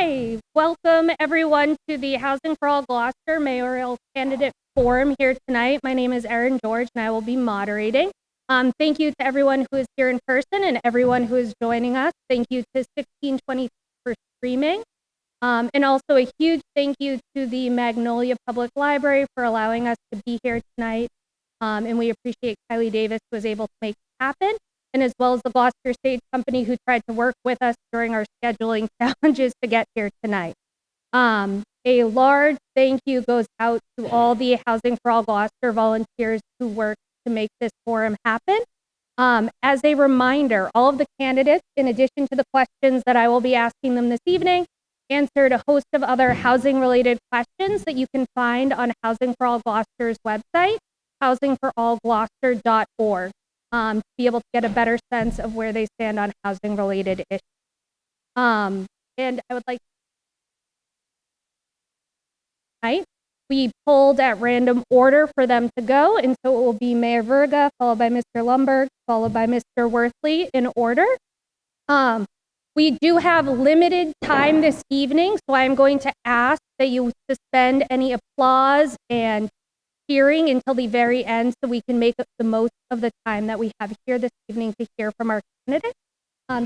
Hi, welcome everyone to the Housing for All Gloucester Mayoral Candidate Forum here tonight. My name is Erin George and I will be moderating. Thank you to everyone who is here in person and everyone who is joining us. Thank you to 1620 for streaming. And also a huge thank you to the Magnolia Public Library for allowing us to be here tonight. And we appreciate Kylie Davis who was able to make it happen, and as well as the Gloucester Stage Company who tried to work with us during our scheduling challenges to get here tonight. A large thank you goes out to all the Housing for All Gloucester volunteers who worked to make this forum happen. As a reminder, all of the candidates, in addition to the questions that I will be asking them this evening, answered a host of other housing-related questions that you can find on Housing for All Gloucester's website, housingforallgloucester.org. To be able to get a better sense of where they stand on housing-related issues. And I would like to we pulled at random order for them to go, and so it will be Mayor Verga, followed by Mr. Lumberg, followed by Mr. Worthley in order. We do have limited time this evening, so I'm going to ask that you suspend any applause and hearing until the very end so we can make the most of the time that we have here this evening to hear from our candidates.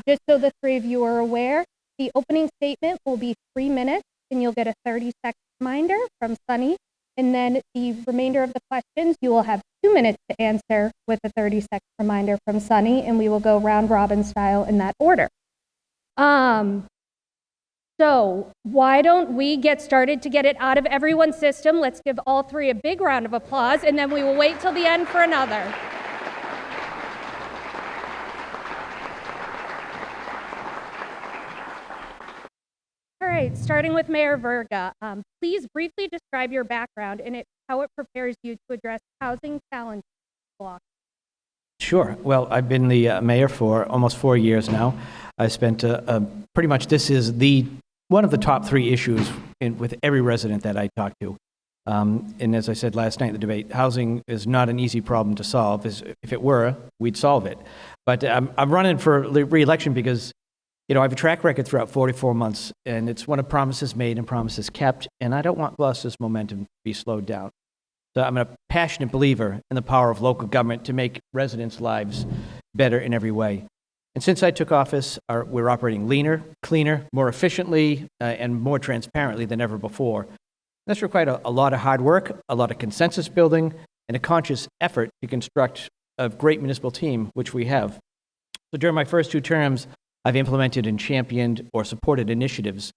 Just so the three of you are aware, the opening statement will be 3 minutes and you'll get a 30-second reminder from Sunny. And then the remainder of the questions, you will have 2 minutes to answer with a 30-second reminder from Sunny, and we will go round robin style in that order. So why don't we get started to get it out of everyone's system? Let's give all three a big round of applause, and then we will wait till the end for another. All right, starting with Mayor Verga. Please briefly describe your background and how it prepares you to address housing challenges. Sure. Well, I've been the mayor for almost 4 years now. I spent pretty much, this is one of the top three issues with every resident that I talk to. And as I said last night in the debate, housing is not an easy problem to solve. If it were, we'd solve it. But I'm running for re-election because, I have a track record throughout 44 months, and it's one of promises made and promises kept, and I don't want Gloucester's momentum to be slowed down. So I'm a passionate believer in the power of local government to make residents' lives better in every way. And since I took office, we're operating leaner, cleaner, more efficiently, and more transparently than ever before. That's required a lot of hard work, a lot of consensus building, and a conscious effort to construct a great municipal team, which we have. So during my first 2 terms, I've implemented and championed or supported initiatives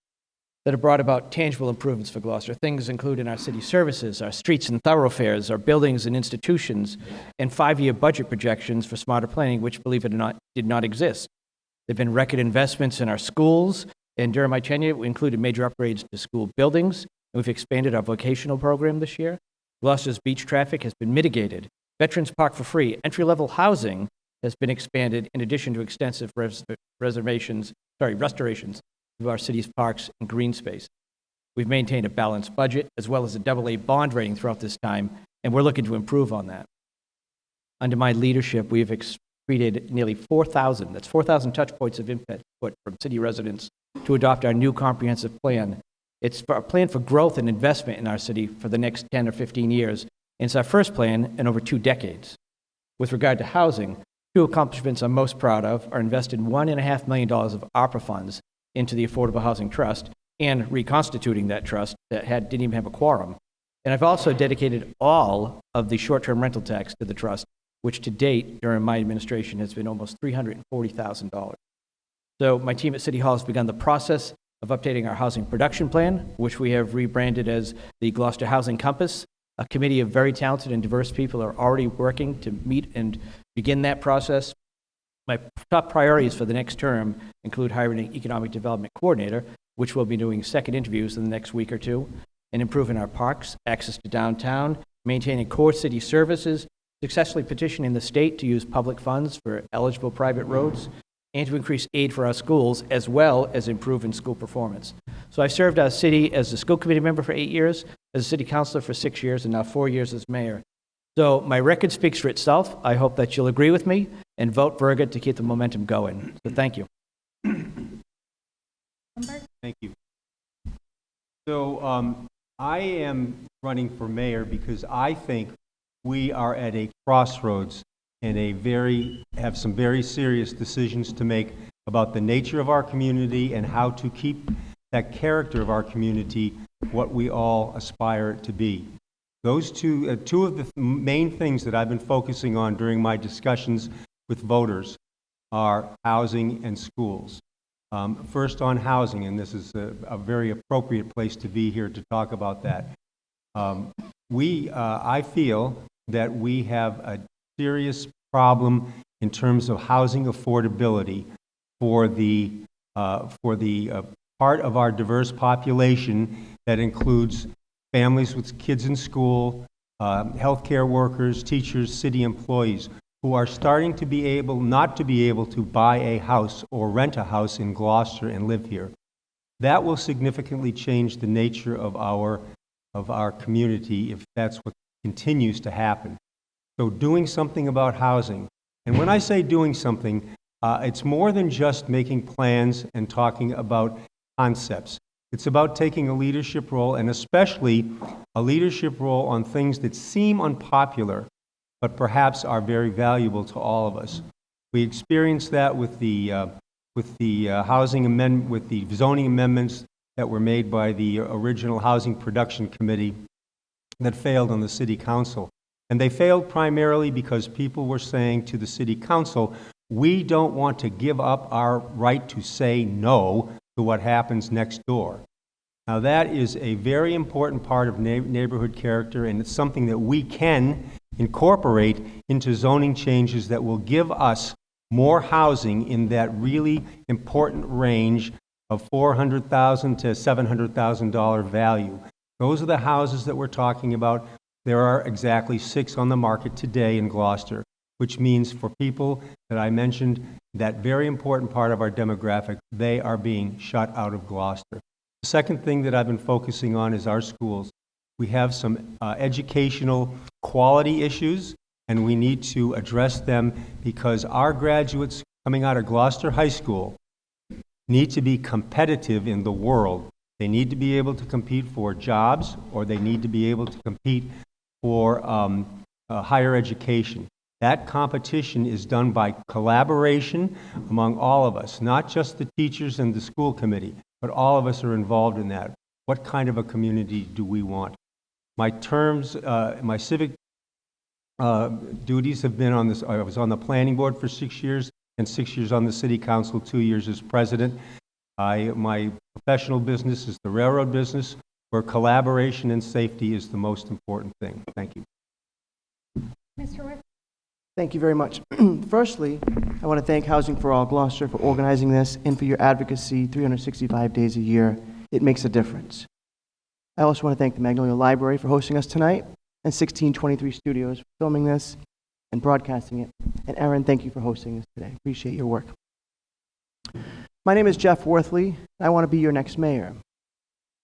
that have brought about tangible improvements for Gloucester. Things including our city services, our streets and thoroughfares, our buildings and institutions, and 5-year budget projections for smarter planning, which, believe it or not, did not exist. There have been record investments in our schools, and during my tenure, we included major upgrades to school buildings, and we've expanded our vocational program this year. Gloucester's beach traffic has been mitigated. Veterans Park for free. Entry-level housing has been expanded in addition to extensive restorations of our city's parks and green space. We've maintained a balanced budget as well as a AA bond rating throughout this time, and we're looking to improve on that. Under my leadership, we've created nearly 4,000 touch points of input from city residents to adopt our new comprehensive plan. It's a plan for growth and investment in our city for the next 10 or 15 years, and it's our first plan in over 2 decades. With regard to housing, 2 accomplishments I'm most proud of are investing $1.5 million of ARPA funds into the Affordable Housing Trust and reconstituting that trust that didn't even have a quorum. And I've also dedicated all of the short-term rental tax to the trust, which to date during my administration has been almost $340,000. So my team at City Hall has begun the process of updating our housing production plan, which we have rebranded as the Gloucester Housing Compass. A committee of very talented and diverse people are already working to meet and begin that process. My top priorities for the next term include hiring an economic development coordinator, which we'll be doing second interviews in the next week or 2, and improving our parks, access to downtown, maintaining core city services, successfully petitioning the state to use public funds for eligible private roads, and to increase aid for our schools, as well as improving school performance. So I served our city as a school committee member for 8 years, as a city councilor for 6 years, and now 4 years as mayor. So my record speaks for itself. I hope that you'll agree with me and vote Verga to keep the momentum going. So thank you. Thank you. So I am running for mayor because I think we are at a crossroads and have some very serious decisions to make about the nature of our community and how to keep that character of our community what we all aspire it to be. Those two of the main things that I've been focusing on during my discussions with voters are housing and schools. First on housing, and this is a very appropriate place to be here to talk about that. I feel that we have a serious problem in terms of housing affordability for the part of our diverse population that includes families with kids in school, healthcare workers, teachers, city employees, who are starting to not to be able to buy a house or rent a house in Gloucester and live here. That will significantly change the nature of our community if that's what continues to happen. So doing something about housing. And when I say doing something, it's more than just making plans and talking about concepts. It's about taking a leadership role, and especially a leadership role on things that seem unpopular, but perhaps are very valuable to all of us. We experienced that with the housing amendment, with the zoning amendments that were made by the original Housing Production Committee that failed on the City Council. And they failed primarily because people were saying to the City Council, we don't want to give up our right to say no to what happens next door. Now that is a very important part of neighborhood character, and it's something that we can incorporate into zoning changes that will give us more housing in that really important range of $400,000 to $700,000 value. Those are the houses that we're talking about. There are exactly 6 on the market today in Gloucester, which means for people that I mentioned, that very important part of our demographic, they are being shut out of Gloucester. The second thing that I've been focusing on is our schools. We have some educational quality issues, and we need to address them because our graduates coming out of Gloucester High School need to be competitive in the world. They need to be able to compete for jobs, or they need to be able to compete for higher education. That competition is done by collaboration among all of us, not just the teachers and the school committee, but all of us are involved in that. What kind of a community do we want? My terms, my civic duties have been on this. I was on the planning board for 6 years and 6 years on the city council, 2 years as president. My professional business is the railroad business, where collaboration and safety is the most important thing. Thank you. Mr. Whip. Thank you very much. Firstly, I want to thank Housing for All Gloucester for organizing this and for your advocacy 365 days a year. It makes a difference. I also want to thank the Magnolia Library for hosting us tonight, and 1623 Studios for filming this and broadcasting it. And Erin, thank you for hosting this today. Appreciate your work. My name is Jeff Worthley, and I want to be your next mayor.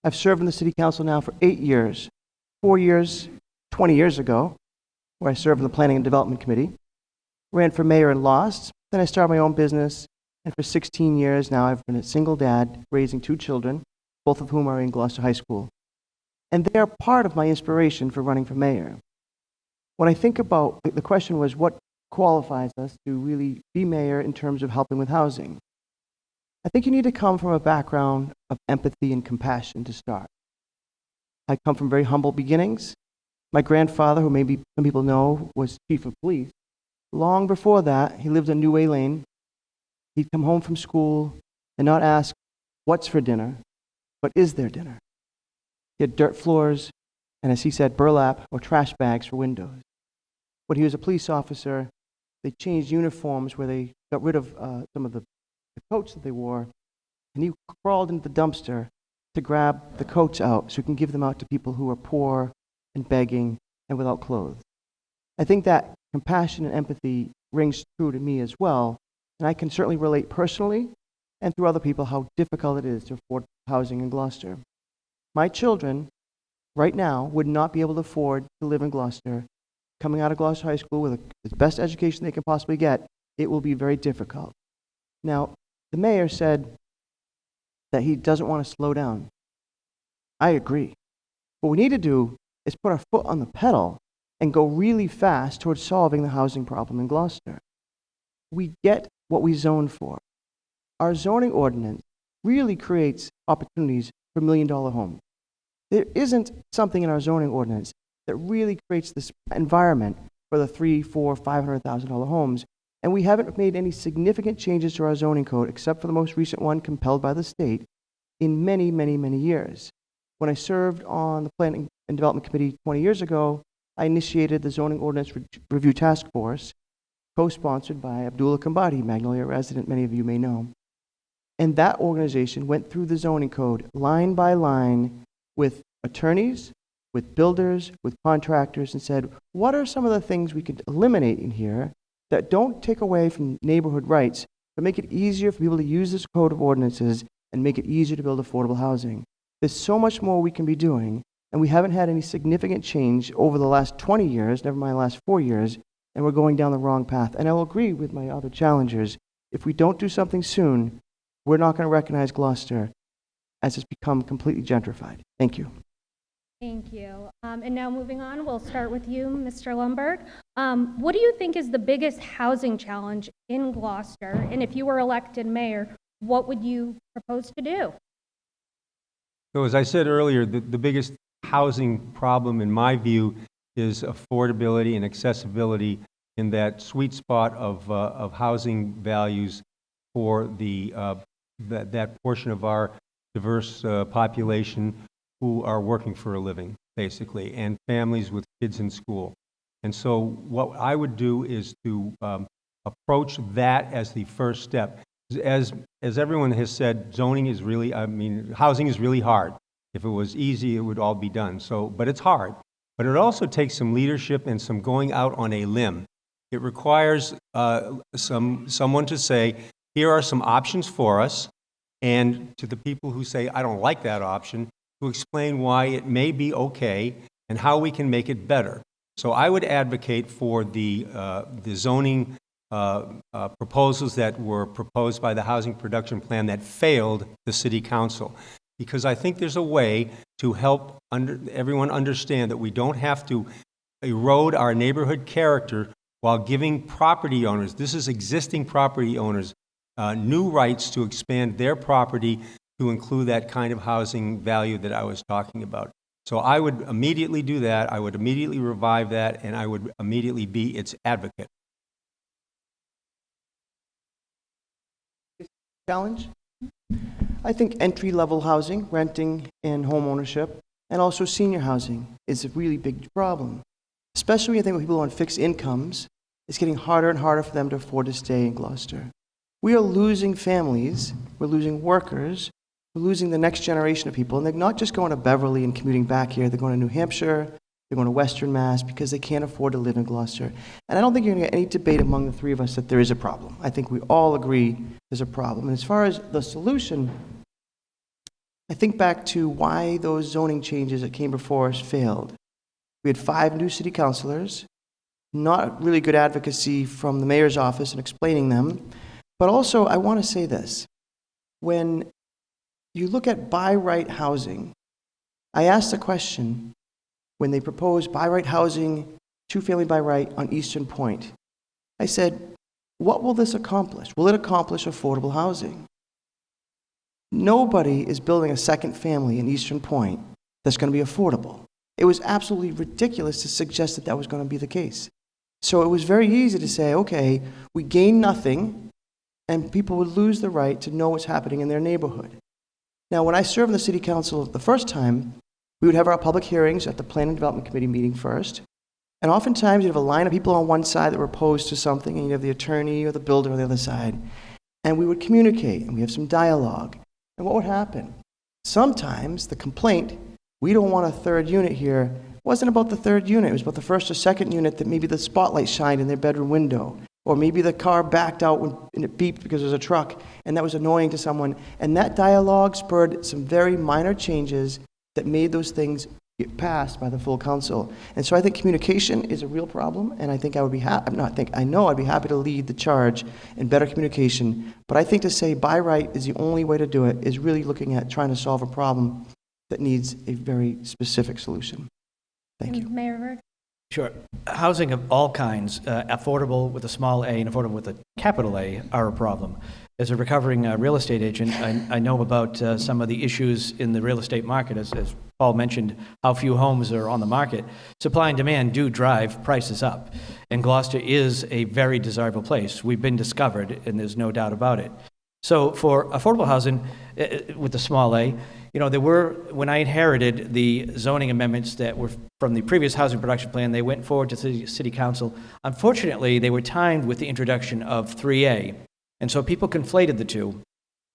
I've served in the City Council now for 8 years, 4 years, 20 years ago, where I served in the Planning and Development Committee, ran for mayor and lost. Then I started my own business, and for 16 years now I've been a single dad raising 2 children, both of whom are in Gloucester High School. And they are part of my inspiration for running for mayor. When I think about, the question was what qualifies us to really be mayor in terms of helping with housing. I think you need to come from a background of empathy and compassion to start. I come from very humble beginnings. My grandfather, who maybe some people know, was chief of police. Long before that, he lived on New Way Lane. He'd come home from school and not ask, what's for dinner, but is there dinner? He had dirt floors, and as he said, burlap or trash bags for windows. When he was a police officer, they changed uniforms where they got rid of some of the coats that they wore, and he crawled into the dumpster to grab the coats out so he can give them out to people who are poor and begging and without clothes. I think that compassion and empathy rings true to me as well, and I can certainly relate personally and through other people how difficult it is to afford housing in Gloucester. My children right now would not be able to afford to live in Gloucester. Coming out of Gloucester High School with the best education they can possibly get, it will be very difficult. Now, the mayor said that he doesn't want to slow down. I agree. What we need to do is put our foot on the pedal and go really fast towards solving the housing problem in Gloucester. We get what we zone for. Our zoning ordinance really creates opportunities for million-dollar homes. There isn't something in our zoning ordinance that really creates this environment for the $300,000, $400,000, $500,000 homes. And we haven't made any significant changes to our zoning code, except for the most recent one compelled by the state, in many, many, many years. When I served on the Planning and Development Committee 20 years ago, I initiated the Zoning Ordinance Review Task Force, co-sponsored by Abdullah Kambadi, Magnolia resident, many of you may know. And that organization went through the zoning code line by line with attorneys, with builders, with contractors, and said, what are some of the things we could eliminate in here that don't take away from neighborhood rights, but make it easier for people to use this code of ordinances and make it easier to build affordable housing. There's so much more we can be doing, and we haven't had any significant change over the last 20 years, never mind the last 4 years, and we're going down the wrong path. And I will agree with my other challengers. If we don't do something soon, we're not going to recognize Gloucester as it's become completely gentrified. Thank you. Thank you. And now moving on, we'll start with you, Mr. Lundberg. What do you think is the biggest housing challenge in Gloucester? And if you were elected mayor, what would you propose to do? So as I said earlier, the biggest housing problem, in my view, is affordability and accessibility in that sweet spot of housing values for that portion of our diverse population who are working for a living, basically, and families with kids in school. And so what I would do is to approach that as the first step. As everyone has said, zoning is really, housing is really hard. If it was easy, it would all be done. But it's hard. But it also takes some leadership and some going out on a limb. It requires someone to say, here are some options for us, and to the people who say, I don't like that option, to explain why it may be okay and how we can make it better. So I would advocate for the zoning proposals that were proposed by the Housing Production Plan that failed the City Council, because I think there's a way to help everyone understand that we don't have to erode our neighborhood character while giving property owners, this is existing property owners, new rights to expand their property to include that kind of housing value that I was talking about. So I would immediately do that, I would immediately revive that, and I would immediately be its advocate. Challenge? I think entry-level housing, renting and home ownership, and also senior housing is a really big problem. Especially when you think of people on fixed incomes, it's getting harder and harder for them to afford to stay in Gloucester. We are losing families, we're losing workers, we're losing the next generation of people, and they're not just going to Beverly and commuting back here, they're going to New Hampshire, they're going to Western Mass because they can't afford to live in Gloucester. And I don't think you're going to get any debate among the three of us that there is a problem. I think we all agree there's a problem. And as far as the solution, I think back to why those zoning changes that came before us failed. We had 5 new city councilors, not really good advocacy from the mayor's office in explaining them. But also, I want to say this. When you look at by-right housing, I asked the question, when they proposed by-right housing, two-family by-right on Eastern Point, I said, what will this accomplish? Will it accomplish affordable housing? Nobody is building a second family in Eastern Point that's going to be affordable. It was absolutely ridiculous to suggest that that was going to be the case. So it was very easy to say, okay, we gain nothing, and people would lose the right to know what's happening in their neighborhood. Now, when I served in the city council the first time, we would have our public hearings at the Planning and Development Committee meeting first, and oftentimes you'd have a line of people on one side that were opposed to something, and you'd have the attorney or the builder on the other side, and we would communicate, and we have some dialogue. And what would happen? Sometimes the complaint, we don't want a third unit here, wasn't about the third unit. It was about the first or second unit that maybe the spotlight shined in their bedroom window. Or maybe the car backed out and it beeped because there was a truck, and that was annoying to someone. And that dialogue spurred some very minor changes that made those things get passed by the full council. And so I think communication is a real problem, and I think I would be I know I'd be happy to lead the charge in better communication. But I think to say by right is the only way to do it is really looking at trying to solve a problem that needs a very specific solution. Thank you. Mayor Berg? Sure. Housing of all kinds, affordable with a small a and affordable with a capital A, are a problem. As a recovering real estate agent, I know about some of the issues in the real estate market. As Paul mentioned, how few homes are on the market. Supply and demand do drive prices up. And Gloucester is a very desirable place. We've been discovered, and there's no doubt about it. So for affordable housing with the small a, there were, when I inherited the zoning amendments that were from the previous housing production plan, they went forward to city council. Unfortunately, they were timed with the introduction of 3A. And so people conflated the two,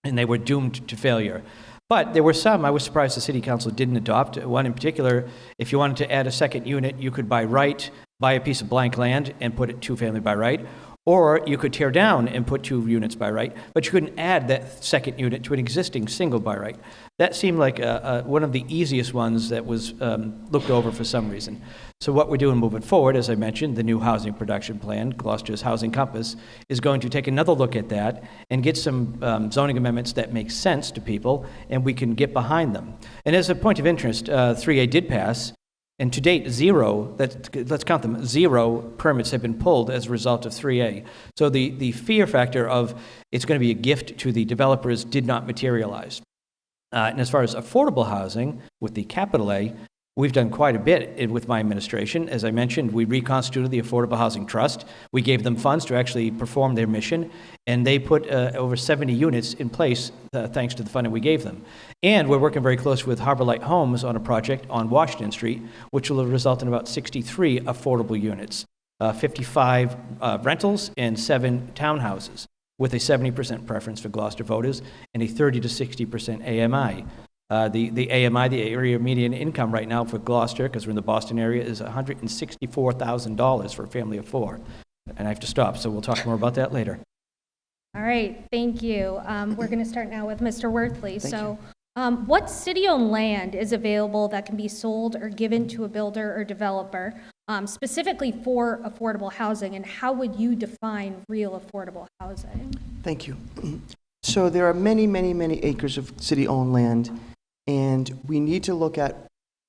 and they were doomed to failure. But there were some I was surprised the city council didn't adopt. One in particular, if you wanted to add a second unit, you could buy a piece of blank land and put it two-family by right. Or you could tear down and put 2 units by right, but you couldn't add that second unit to an existing single by right. That seemed like one of the easiest ones that was looked over for some reason. So what we're doing moving forward, as I mentioned, the new housing production plan, Gloucester's Housing Compass, is going to take another look at that and get some zoning amendments that make sense to people, and we can get behind them. And as a point of interest, 3A did pass. And to date, let's count them, 0 permits have been pulled as a result of 3A. So the fear factor of it's going to be a gift to the developers did not materialize. And as far as affordable housing with the capital A, we've done quite a bit with my administration. As I mentioned, we reconstituted the Affordable Housing Trust. We gave them funds to actually perform their mission, and they put over 70 units in place thanks to the funding we gave them. And we're working very close with Harbor Light Homes on a project on Washington Street, which will result in about 63 affordable units, 55 rentals, and 7 townhouses, with a 70% preference for Gloucester voters and a 30 to 60% AMI. The AMI, the area median income right now for Gloucester, because we're in the Boston area, is $164,000 for a family of 4. And I have to stop, so we'll talk more about that later. All right, thank you. We're going to start now with Mr. Worthley. Thank What city-owned land is available that can be sold or given to a builder or developer, specifically for affordable housing, and how would you define real affordable housing? Thank you. So there are many, many, many acres of city-owned land, and we need to look at,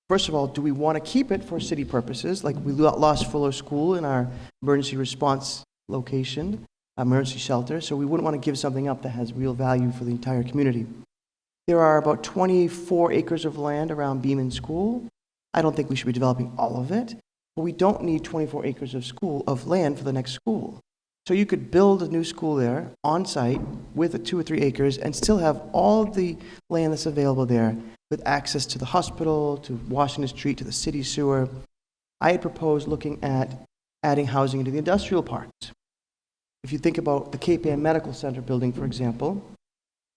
first of all, do we want to keep it for city purposes? Like we lost Fuller School in our emergency response location, emergency shelter, so we wouldn't want to give something up that has real value for the entire community. There are about 24 acres of land around Beaman School. I don't think we should be developing all of it, but we don't need 24 acres of land for the next school. So you could build a new school there on site with 2 or 3 acres and still have all the land that's available there with access to the hospital, to Washington Street, to the city sewer. I had proposed looking at adding housing into the industrial parks. If you think about the Cape Ann Medical Center building, for example,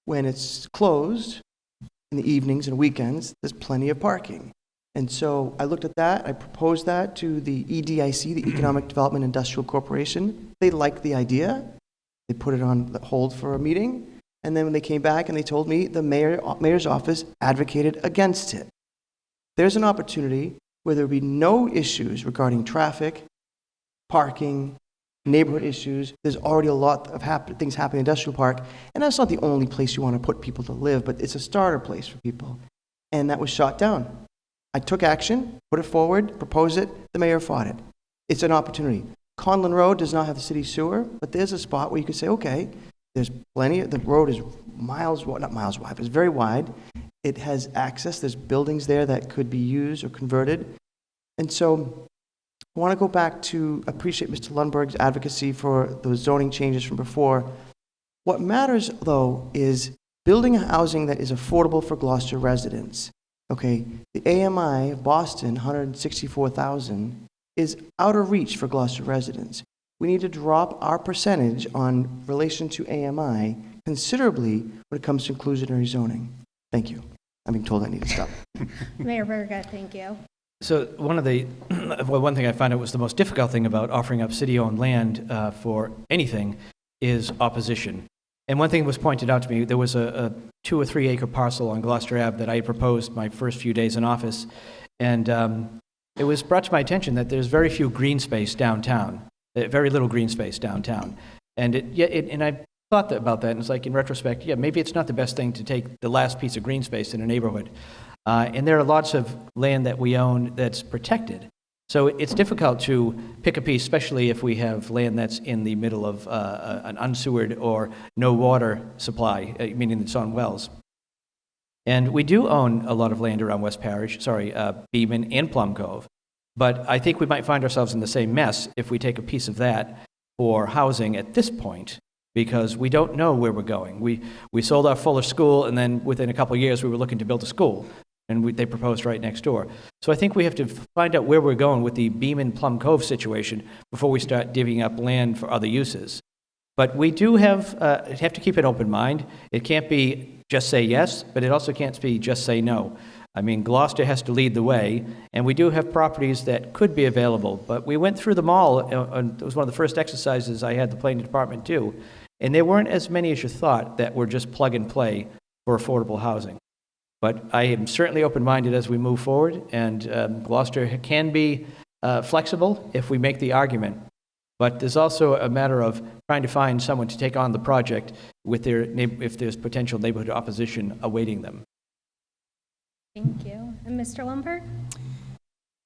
when it's closed in the evenings and weekends, there's plenty of parking. And so I looked at that, I proposed that to the EDIC, the Economic Development Industrial Corporation. They liked the idea. They put it on hold for a meeting. And then when they came back and they told me the mayor's office advocated against it. There's an opportunity where there will be no issues regarding traffic, parking, neighborhood issues. There's already a lot of things happening in Industrial Park. And that's not the only place you want to put people to live, but it's a starter place for people. And that was shot down. I took action, put it forward, proposed it, the mayor fought it. It's an opportunity. Conlin Road does not have the city sewer, but there's a spot where you could say, okay, there's plenty, the road is not miles wide, but it's very wide. It has access, there's buildings there that could be used or converted. And so I want to go back to appreciate Mr. Lundberg's advocacy for those zoning changes from before. What matters, though, is building housing that is affordable for Gloucester residents. Okay, the AMI of Boston, 164,000, is out of reach for Gloucester residents. We need to drop our percentage on relation to AMI considerably when it comes to inclusionary zoning. Thank you. I'm being told I need to stop. Mayor Berga, thank you. So one thing I found out was the most difficult thing about offering up city-owned land for anything is opposition. And one thing was pointed out to me, there was a 2 or 3 acre parcel on Gloucester Ave that I had proposed my first few days in office. And it was brought to my attention that there's very few green space downtown, very little green space downtown. And I thought about that, and it's like, in retrospect, yeah, maybe it's not the best thing to take the last piece of green space in a neighborhood. And there are lots of land that we own that's protected. So it's difficult to pick a piece, especially if we have land that's in the middle of an unsewered or no water supply, meaning it's on wells. And we do own a lot of land around West Parish, Beeman and Plum Cove. But I think we might find ourselves in the same mess if we take a piece of that for housing at this point, because we don't know where we're going. We sold our Fuller School, and then within a couple of years we were looking to build a school, and they proposed right next door. So I think we have to find out where we're going with the Beeman Plum Cove situation before we start divvying up land for other uses. But we do have to keep an open mind. It can't be just say yes, but it also can't be just say no. I mean, Gloucester has to lead the way, and we do have properties that could be available. But we went through them all, and it was one of the first exercises I had the planning department do, and there weren't as many as you thought that were just plug and play for affordable housing. But I am certainly open-minded as we move forward, and Gloucester can be flexible if we make the argument. But there's also a matter of trying to find someone to take on the project with if there's potential neighborhood opposition awaiting them. Thank you. And Mr. Lumberg?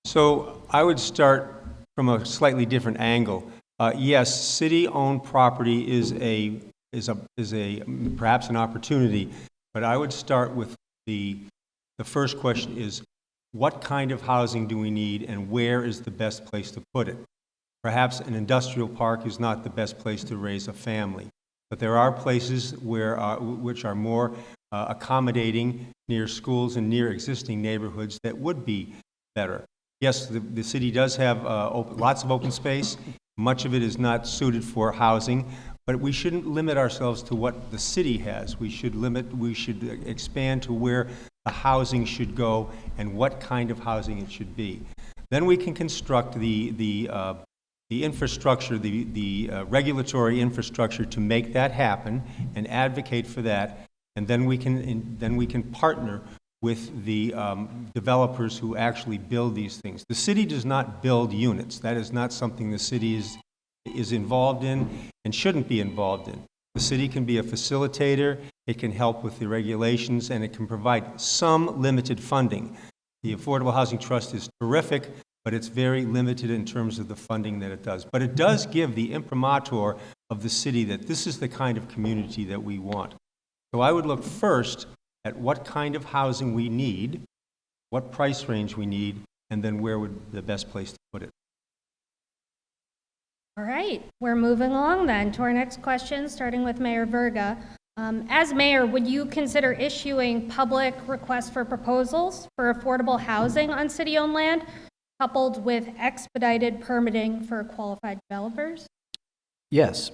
So I would start from a slightly different angle. Yes, city-owned property is perhaps an opportunity, but I would start with the first question is, what kind of housing do we need, and where is the best place to put it? Perhaps an industrial park is not the best place to raise a family, but there are places which are more accommodating near schools and near existing neighborhoods that would be better. Yes, the city does have lots of open space. Much of it is not suited for housing, but we shouldn't limit ourselves to what the city has. We should expand to where the housing should go and what kind of housing it should be. Then we can construct the infrastructure, the regulatory infrastructure to make that happen and advocate for that. And then we can partner with the developers who actually build these things. The city does not build units. That is not something the city is involved in and shouldn't be involved in. The city can be a facilitator, it can help with the regulations, and it can provide some limited funding. The Affordable Housing Trust is terrific, but it's very limited in terms of the funding that it does. But it does give the imprimatur of the city that this is the kind of community that we want. So I would look first at what kind of housing we need, what price range we need, and then where would the best place to put it. All right, we're moving along then to our next question, starting with Mayor Verga. As mayor, would you consider issuing public requests for proposals for affordable housing on city-owned land, coupled with expedited permitting for qualified developers? Yes.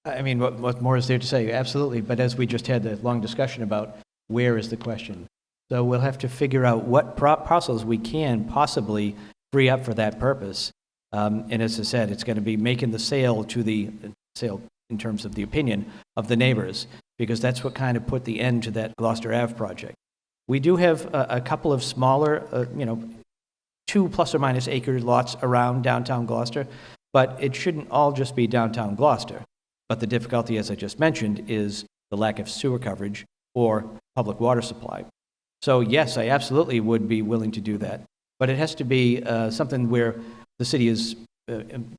I mean, what more is there to say? Absolutely. But as we just had the long discussion about, where is the question? So we'll have to figure out what parcels we can possibly free up for that purpose. And as I said, it's going to be making the sale in terms of the opinion of the neighbors, because that's what kind of put the end to that Gloucester Ave project. We do have a couple of smaller, 2 plus or minus acre lots around downtown Gloucester, but it shouldn't all just be downtown Gloucester. But the difficulty, as I just mentioned, is the lack of sewer coverage or public water supply. So yes, I absolutely would be willing to do that. But it has to be something where the city is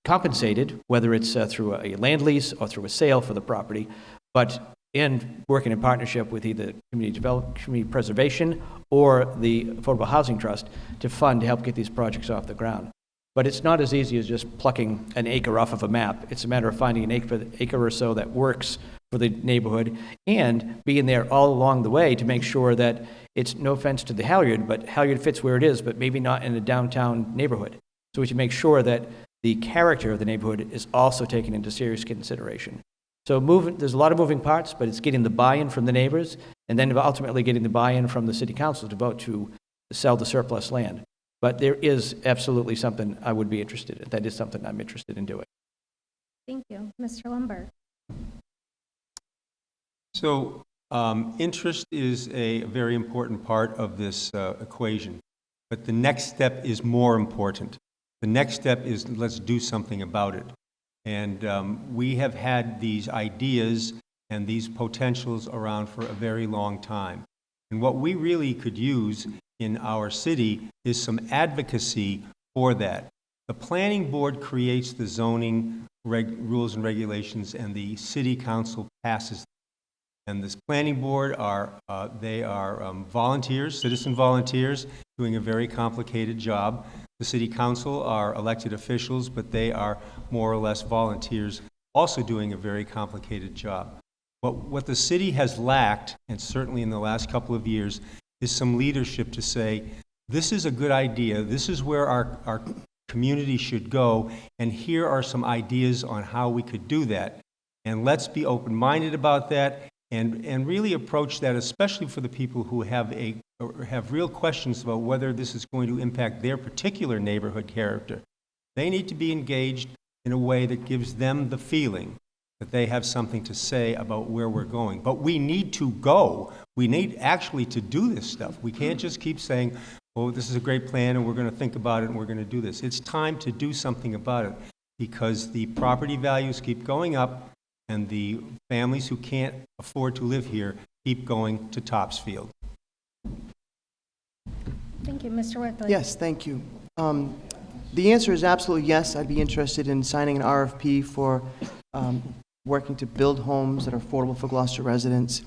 compensated, whether it's through a land lease or through a sale for the property, but in working in partnership with either community preservation or the Affordable Housing Trust to help get these projects off the ground. But it's not as easy as just plucking an acre off of a map. It's a matter of finding an acre or so that works for the neighborhood and being there all along the way to make sure that it's, no offense to the Halyard, but Halyard fits where it is, but maybe not in a downtown neighborhood. So we should make sure that the character of the neighborhood is also taken into serious consideration. So there's a lot of moving parts, but it's getting the buy-in from the neighbors and then ultimately getting the buy-in from the city council to vote to sell the surplus land. But there is absolutely something I would be interested in. That is something I'm interested in doing. Thank you. Mr. Lumberg. So interest is a very important part of this equation. But the next step is more important. The next step is, let's do something about it. And we have had these ideas and these potentials around for a very long time. And what we really could use in our city is some advocacy for that. The planning board creates the zoning rules and regulations, and the city council passes them. And this planning board are volunteers, citizen volunteers, doing a very complicated job. The city council are elected officials, but they are more or less volunteers, also doing a very complicated job. But what the city has lacked, and certainly in the last couple of years, is some leadership to say, this is a good idea, this is where our community should go, and here are some ideas on how we could do that. And let's be open-minded about that, and really approach that, especially for the people who have real questions about whether this is going to impact their particular neighborhood character. They need to be engaged in a way that gives them the feeling that they have something to say about where we're going. But we need to go. We need actually to do this stuff. We can't just keep saying, oh, this is a great plan and we're going to think about it and we're going to do this. It's time to do something about it, because the property values keep going up and the families who can't afford to live here keep going to Topsfield. Thank you. Mr. Whitley. Yes, thank you. The answer is absolutely yes. I'd be interested in signing an RFP for working to build homes that are affordable for Gloucester residents.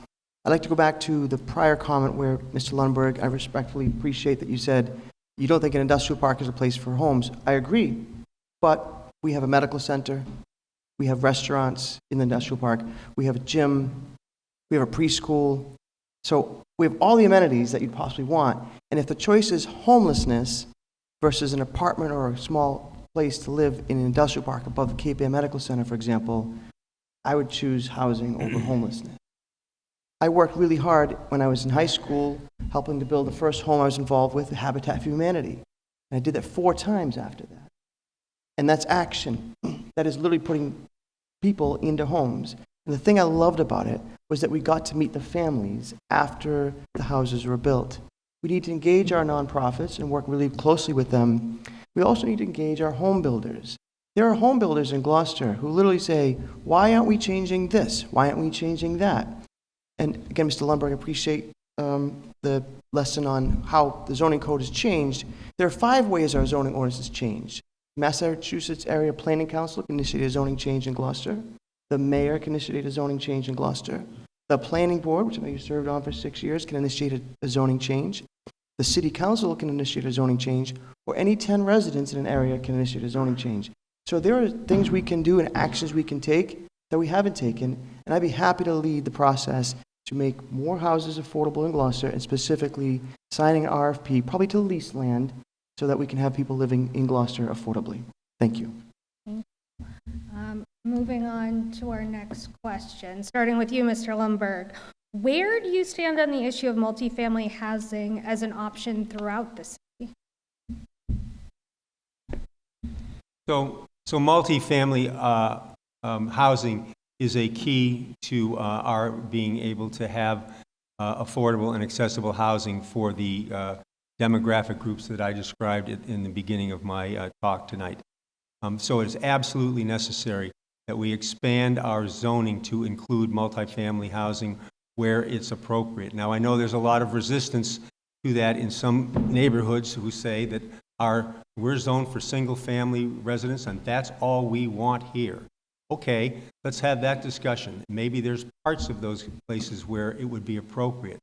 I'd like to go back to the prior comment where, Mr. Lundberg, I respectfully appreciate that you said you don't think an industrial park is a place for homes. I agree, but we have a medical center, we have restaurants in the industrial park, we have a gym, we have a preschool. So we have all the amenities that you'd possibly want. And if the choice is homelessness versus an apartment or a small place to live in an industrial park above the Cape Air Medical Center, for example, I would choose housing over homelessness. I worked really hard when I was in high school helping to build the first home I was involved with, Habitat for Humanity. And I did that 4 times after that. And that's action. That is literally putting people into homes. And the thing I loved about it was that we got to meet the families after the houses were built. We need to engage our nonprofits and work really closely with them. We also need to engage our home builders. There are home builders in Gloucester who literally say, why aren't we changing this? Why aren't we changing that? And again, Mr. Lundberg, I appreciate the lesson on how the zoning code has changed. There are 5 ways our zoning ordinance has changed. Massachusetts Area Planning Council can initiate a zoning change in Gloucester. The mayor can initiate a zoning change in Gloucester. The planning board, which I know you served on for 6 years, can initiate a zoning change. The city council can initiate a zoning change, or any 10 residents in an area can initiate a zoning change. So there are things we can do and actions we can take that we haven't taken, and I'd be happy to lead the process to make more houses affordable in Gloucester, and specifically signing an RFP, probably to lease land, so that we can have people living in Gloucester affordably. Thank you. Moving on to our next question, starting with you, Mr. Lundberg. Where do you stand on the issue of multifamily housing as an option throughout the city? So multifamily housing is a key to our being able to have affordable and accessible housing for the demographic groups that I described in the beginning of my talk tonight. So it is absolutely necessary that we expand our zoning to include multifamily housing where it's appropriate. Now, I know there's a lot of resistance to that in some neighborhoods who say that we're zoned for single-family residents and that's all we want here. Okay, let's have that discussion. Maybe there's parts of those places where it would be appropriate.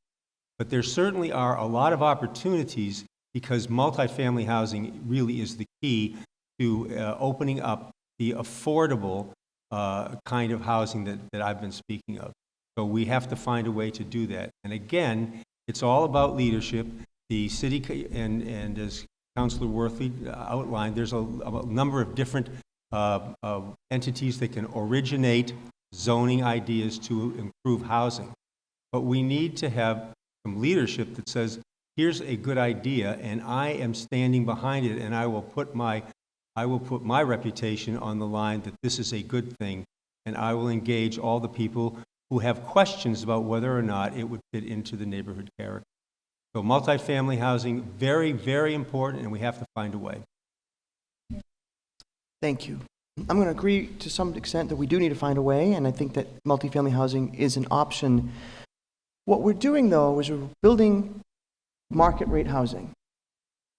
But there certainly are a lot of opportunities, because multifamily housing really is the key to opening up the affordable kind of housing that I've been speaking of. So we have to find a way to do that. And again, it's all about leadership. The city, and as Councilor Worthley outlined, there's a number of different entities that can originate zoning ideas to improve housing. But we need to have some leadership that says, here's a good idea, and I am standing behind it, and I will put my reputation on the line that this is a good thing, and I will engage all the people who have questions about whether or not it would fit into the neighborhood character. So multifamily housing, very, very important, and we have to find a way. Thank you. I'm going to agree to some extent that we do need to find a way, and I think that multifamily housing is an option. What we're doing, though, is we're building market rate housing.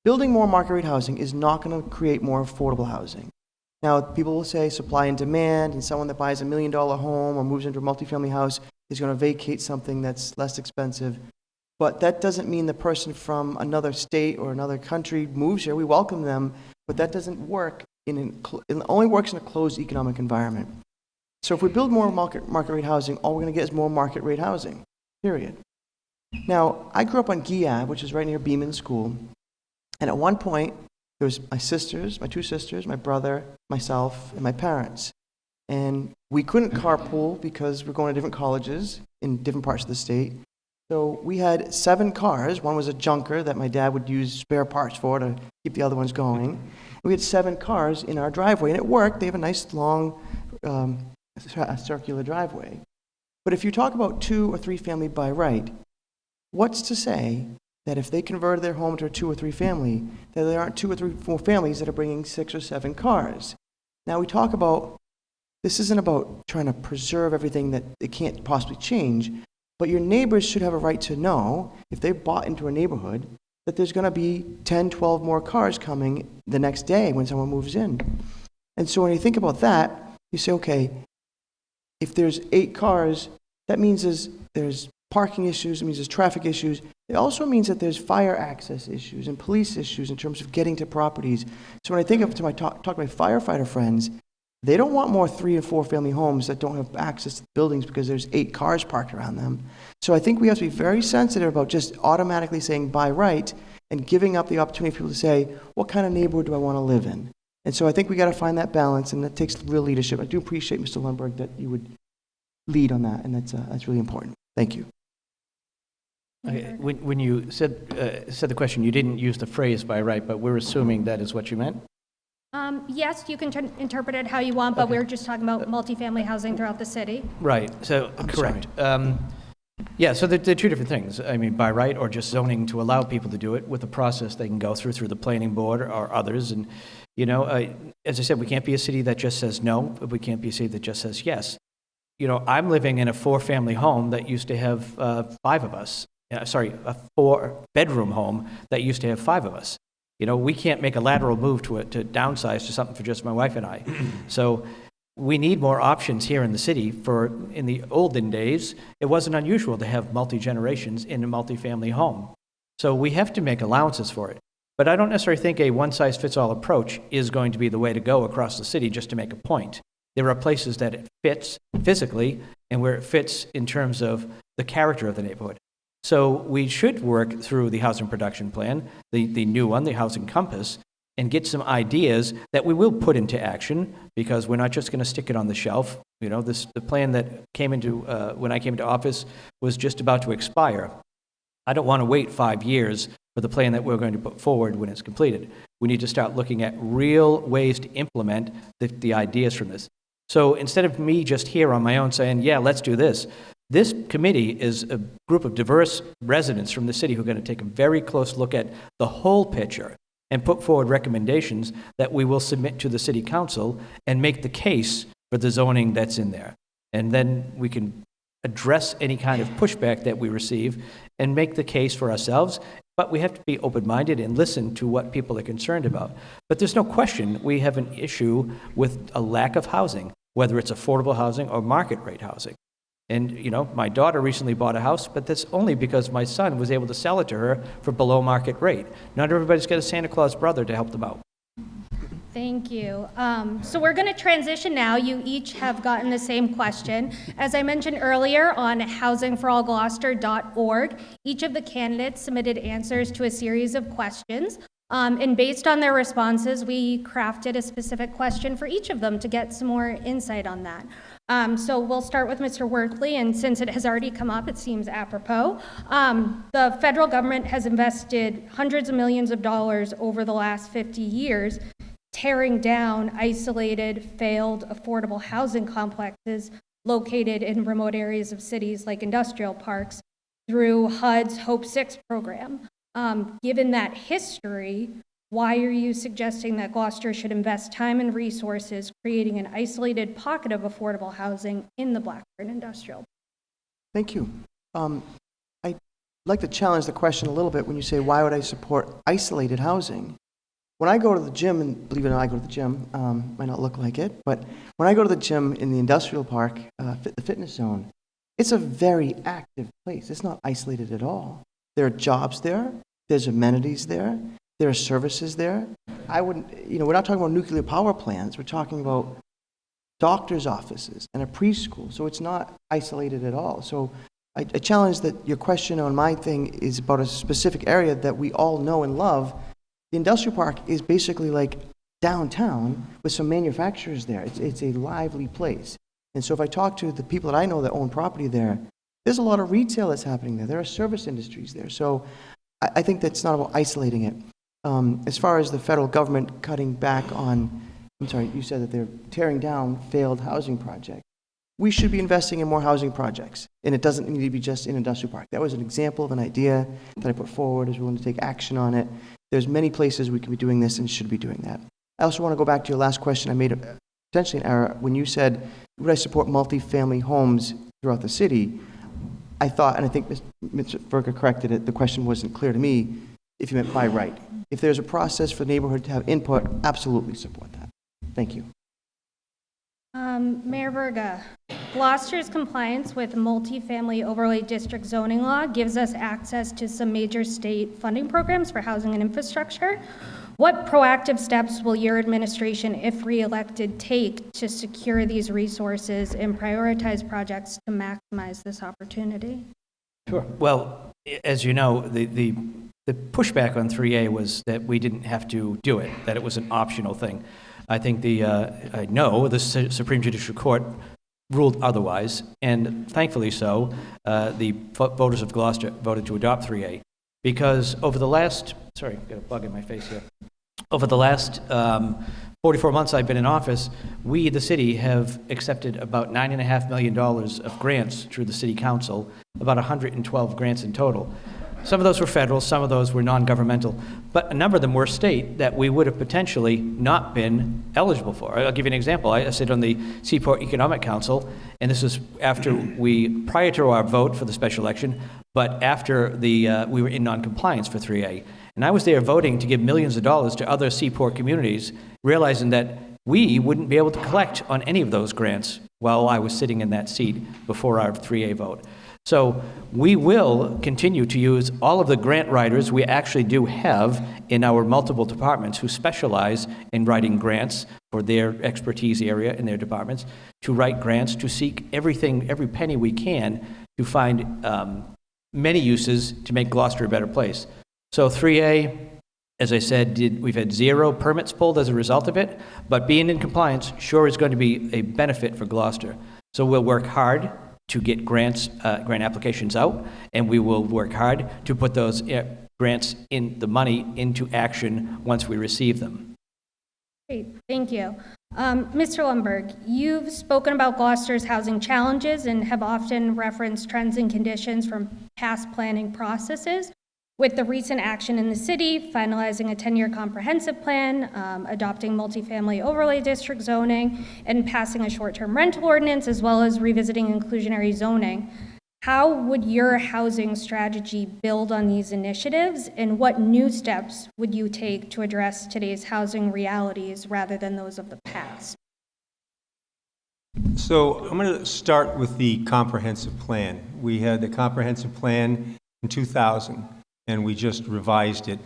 Building more market rate housing is not going to create more affordable housing. Now, people will say supply and demand, and someone that buys $1 million home or moves into a multifamily house is going to vacate something that's less expensive. But that doesn't mean the person from another state or another country moves here. We welcome them, but that doesn't work it only works in a closed economic environment. So if we build more market rate housing, all we're going to get is more market rate housing, period. Now, I grew up on Guy Ave, which is right near Beeman School, and at one point, there was my sisters, my two sisters, my brother, myself, and my parents. And we couldn't carpool because we're going to different colleges in different parts of the state. So we had 7 cars. One was a junker that my dad would use spare parts for to keep the other ones going. We had 7 cars in our driveway, and it worked. They have a nice long circular driveway. But if you talk about 2 or 3 family by right, what's to say that if they converted their home to a 2 or 3 family, that there aren't 2 or 3, 4 families that are bringing 6 or 7 cars? Now we talk about, this isn't about trying to preserve everything that it can't possibly change, but your neighbors should have a right to know, if they bought into a neighborhood, that there's going to be 10, 12 more cars coming the next day when someone moves in. And so when you think about that, you say, okay, if there's 8 cars, that means there's parking issues, it means there's traffic issues. It also means that there's fire access issues and police issues in terms of getting to properties. So when I think of to my talk to my firefighter friends, they don't want more 3 and 4 family homes that don't have access to buildings because there's 8 cars parked around them. So I think we have to be very sensitive about just automatically saying by right and giving up the opportunity for people to say, what kind of neighborhood do I want to live in? And so I think we got to find that balance, and that takes real leadership. I do appreciate, Mr. Lundberg, that you would lead on that, and that's really important. Thank you. Okay. When you said the question, you didn't use the phrase by right, but we're assuming that is what you meant? Yes, you can interpret it how you want, but Okay. we're just talking about multifamily housing throughout the city. Right, so, correct. Yeah, so they're 2 different things. I mean, by right or just zoning to allow people to do it with a process they can go through the planning board or others. And, you know, as I said, we can't be a city that just says no, but we can't be a city that just says yes. You know, I'm living in a 4-family home that used to have 5 of us. A 4-bedroom home that used to have 5 of us. You know, we can't make a lateral move to downsize to something for just my wife and I. So we need more options here in the city. In the olden days, it wasn't unusual to have multi-generations in a multi-family home. So we have to make allowances for it. But I don't necessarily think a one-size-fits-all approach is going to be the way to go across the city just to make a point. There are places that it fits physically and where it fits in terms of the character of the neighborhood. So we should work through the housing production plan, the new one, the housing compass, and get some ideas that we will put into action, because we're not just going to stick it on the shelf. You know, the plan that came into, when I came into office, was just about to expire. I don't want to wait 5 years for the plan that we're going to put forward when it's completed. We need to start looking at real ways to implement the ideas from this. So instead of me just here on my own saying, yeah, let's do this, this committee is a group of diverse residents from the city who are going to take a very close look at the whole picture and put forward recommendations that we will submit to the city council and make the case for the zoning that's in there. And then we can address any kind of pushback that we receive and make the case for ourselves. But we have to be open-minded and listen to what people are concerned about. But there's no question we have an issue with a lack of housing, whether it's affordable housing or market rate housing. And, you know, my daughter recently bought a house, but that's only because my son was able to sell it to her for below market rate. Not everybody's got a Santa Claus brother to help them out. Thank you. So we're going to transition now. You each have gotten the same question. As I mentioned earlier, on housing4allgloucester.org, each of the candidates submitted answers to a series of questions. And based on their responses, we crafted a specific question for each of them to get some more insight on that. So we'll start with Mr. Workley, and since it has already come up, it seems apropos. The federal government has invested hundreds of millions of dollars over the last 50 years tearing down isolated, failed, affordable housing complexes located in remote areas of cities like industrial parks through HUD's Hope 6 program. Given that history, why are you suggesting that Gloucester should invest time and resources creating an isolated pocket of affordable housing in the Blackburn industrial? Thank you. like to challenge the question a little bit when you say, why would I support isolated housing? When I go to the gym, and believe it or not, I go to the gym, might not look like it, but when I go to the gym in the industrial park, the fitness zone, it's a very active place. It's not isolated at all. There are jobs there. There's amenities there. There are services there. I wouldn't, we're not talking about nuclear power plants. We're talking about doctor's offices and a preschool. So it's not isolated at all. So I challenge that your question on my thing is about a specific area that we all know and love. The industrial park is basically like downtown with some manufacturers there. It's a lively place. And so if I talk to the people that I know that own property there, there's a lot of retail that's happening there. There are service industries there. So I think that's not about isolating it. As far as the federal government cutting back on, I'm sorry, you said that they're tearing down failed housing projects. We should be investing in more housing projects, and it doesn't need to be just in industrial park. That was an example of an idea that I put forward. I was willing to take action on it. There's many places we can be doing this and should be doing that. I also want to go back to your last question. I made potentially an error when you said, would I support multifamily homes throughout the city? I thought, and I think Mr. Verka corrected it, the question wasn't clear to me, if you meant by right. If there's a process for the neighborhood to have input, absolutely support that. Thank you. Mayor Verga, Gloucester's compliance with multifamily overlay district zoning law gives us access to some major state funding programs for housing and infrastructure. What proactive steps will your administration, if re-elected, take to secure these resources and prioritize projects to maximize this opportunity? Sure. Well, as you know, the pushback on 3A was that we didn't have to do it, that it was an optional thing. I think I know the Supreme Judicial Court ruled otherwise, and thankfully so. The voters of Gloucester voted to adopt 3A because over the last, sorry, I've got a bug in my face here. Over the last 44 months I've been in office, we, the city, have accepted about $9.5 million of grants through the city council, about 112 grants in total. Some of those were federal, some of those were non-governmental, but a number of them were state that we would have potentially not been eligible for. I'll give you an example. I sit on the Seaport Economic Council, and this is after prior to our vote for the special election, but after we were in non-compliance for 3A. And I was there voting to give millions of dollars to other Seaport communities, realizing that we wouldn't be able to collect on any of those grants while I was sitting in that seat before our 3A vote. So we will continue to use all of the grant writers we actually do have in our multiple departments who specialize in writing grants for their expertise area in their departments, to write grants, to seek every penny we can to find many uses to make Gloucester a better place. So 3A, as I said, we've had 0 permits pulled as a result of it, but being in compliance sure is going to be a benefit for Gloucester. So we'll work hard to get grant applications out, and we will work hard to put those grants the money into action once we receive them. Great, thank you. Mr. Lundberg, you've spoken about Gloucester's housing challenges and have often referenced trends and conditions from past planning processes. With the recent action in the city, finalizing a 10-year comprehensive plan, adopting multifamily overlay district zoning, and passing a short-term rental ordinance, as well as revisiting inclusionary zoning, how would your housing strategy build on these initiatives, and what new steps would you take to address today's housing realities rather than those of the past? So I'm going to start with the comprehensive plan. We had the comprehensive plan in 2000. And we just revised it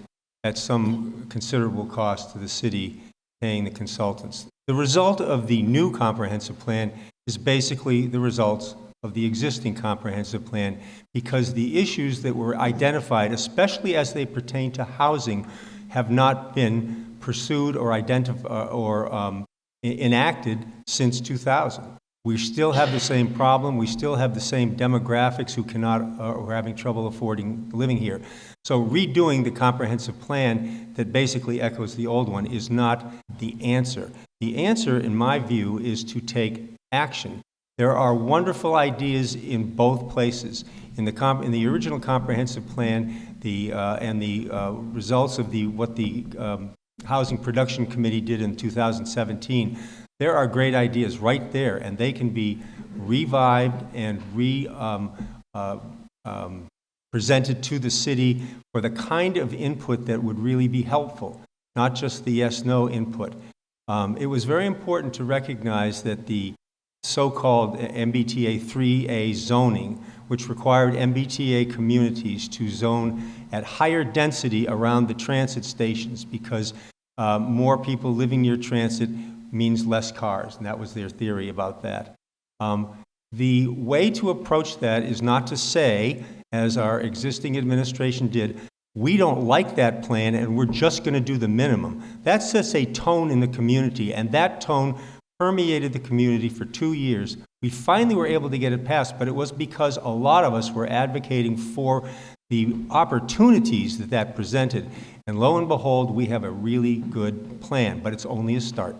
at some considerable cost to the city, paying the consultants. The result of the new comprehensive plan is basically the results of the existing comprehensive plan, because the issues that were identified, especially as they pertain to housing, have not been pursued or enacted since 2000. We still have the same problem. We still have the same demographics who are having trouble affording living here. So redoing the comprehensive plan that basically echoes the old one is not the answer. The answer, in my view, is to take action. There are wonderful ideas in both places. In the original comprehensive plan, and the results of what the Housing Production Committee did in 2017, there are great ideas right there, and they can be revived and presented to the city for the kind of input that would really be helpful, not just the yes-no input. It was very important to recognize that the so-called MBTA 3A zoning, which required MBTA communities to zone at higher density around the transit stations because more people living near transit means less cars, and that was their theory about that. The way to approach that is not to say, as our existing administration did, we don't like that plan and we're just going to do the minimum. That sets a tone in the community, and that tone permeated the community for 2 years. We finally were able to get it passed, but it was because a lot of us were advocating for the opportunities that that presented. And lo and behold, we have a really good plan, but it's only a start.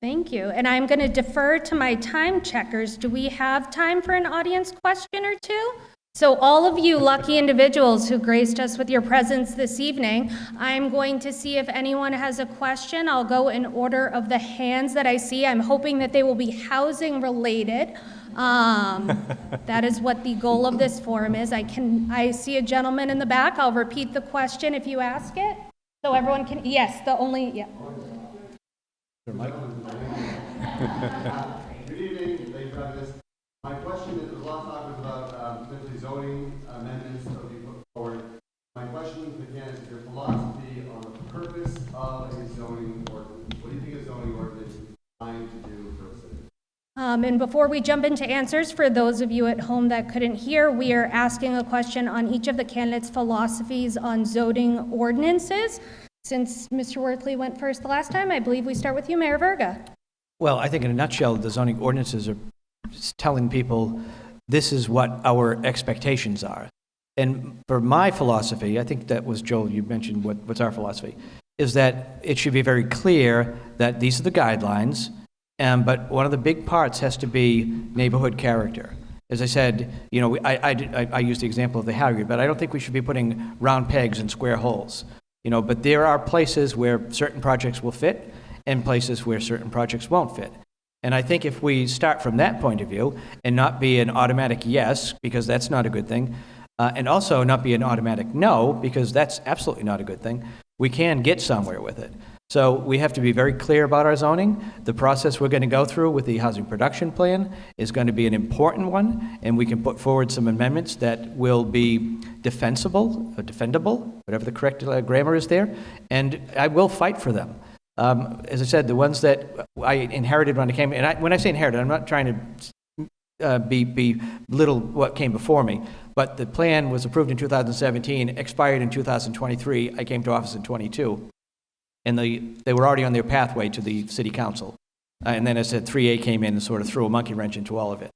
Thank you. And I'm going to defer to my time checkers. Do we have time for an audience question or two? So all of you lucky individuals who graced us with your presence this evening, I'm going to see if anyone has a question. I'll go in order of the hands that I see. I'm hoping that they will be housing related. That is what the goal of this forum is. I see a gentleman in the back. I'll repeat the question if you ask it. So everyone can, yes, yeah. Good evening, thank you for having us. My question is, there's a lot of talk about potentially zoning amendments that will be put forward. My question again is your philosophy on the purpose of a zoning ordinance. What do you think a zoning ordinance is trying to do for a city? And before we jump into answers, for those of you at home that couldn't hear, we are asking a question on each of the candidates' philosophies on zoning ordinances. Since Mr. Worthley went first the last time, I believe we start with you, Mayor Verga. Well, I think in a nutshell, the zoning ordinances are telling people this is what our expectations are. And for my philosophy, I think that was, Joel, you mentioned what's our philosophy, is that it should be very clear that these are the guidelines, but one of the big parts has to be neighborhood character. As I said, you know, I used the example of the Harrier, but I don't think we should be putting round pegs in square holes. You know, but there are places where certain projects will fit and places where certain projects won't fit. And I think if we start from that point of view and not be an automatic yes, because that's not a good thing, and also not be an automatic no, because that's absolutely not a good thing, we can get somewhere with it. So we have to be very clear about our zoning. The process we're going to go through with the housing production plan is going to be an important one, and we can put forward some amendments that will be defensible, or defendable, whatever the correct grammar is there, and I will fight for them. As I said, the ones that I inherited when I came, and when I say inherited, I'm not trying to belittle what came before me, but the plan was approved in 2017, expired in 2023. I came to office in 22. And they were already on their pathway to the city council. And then as I said, 3A came in and sort of threw a monkey wrench into all of it.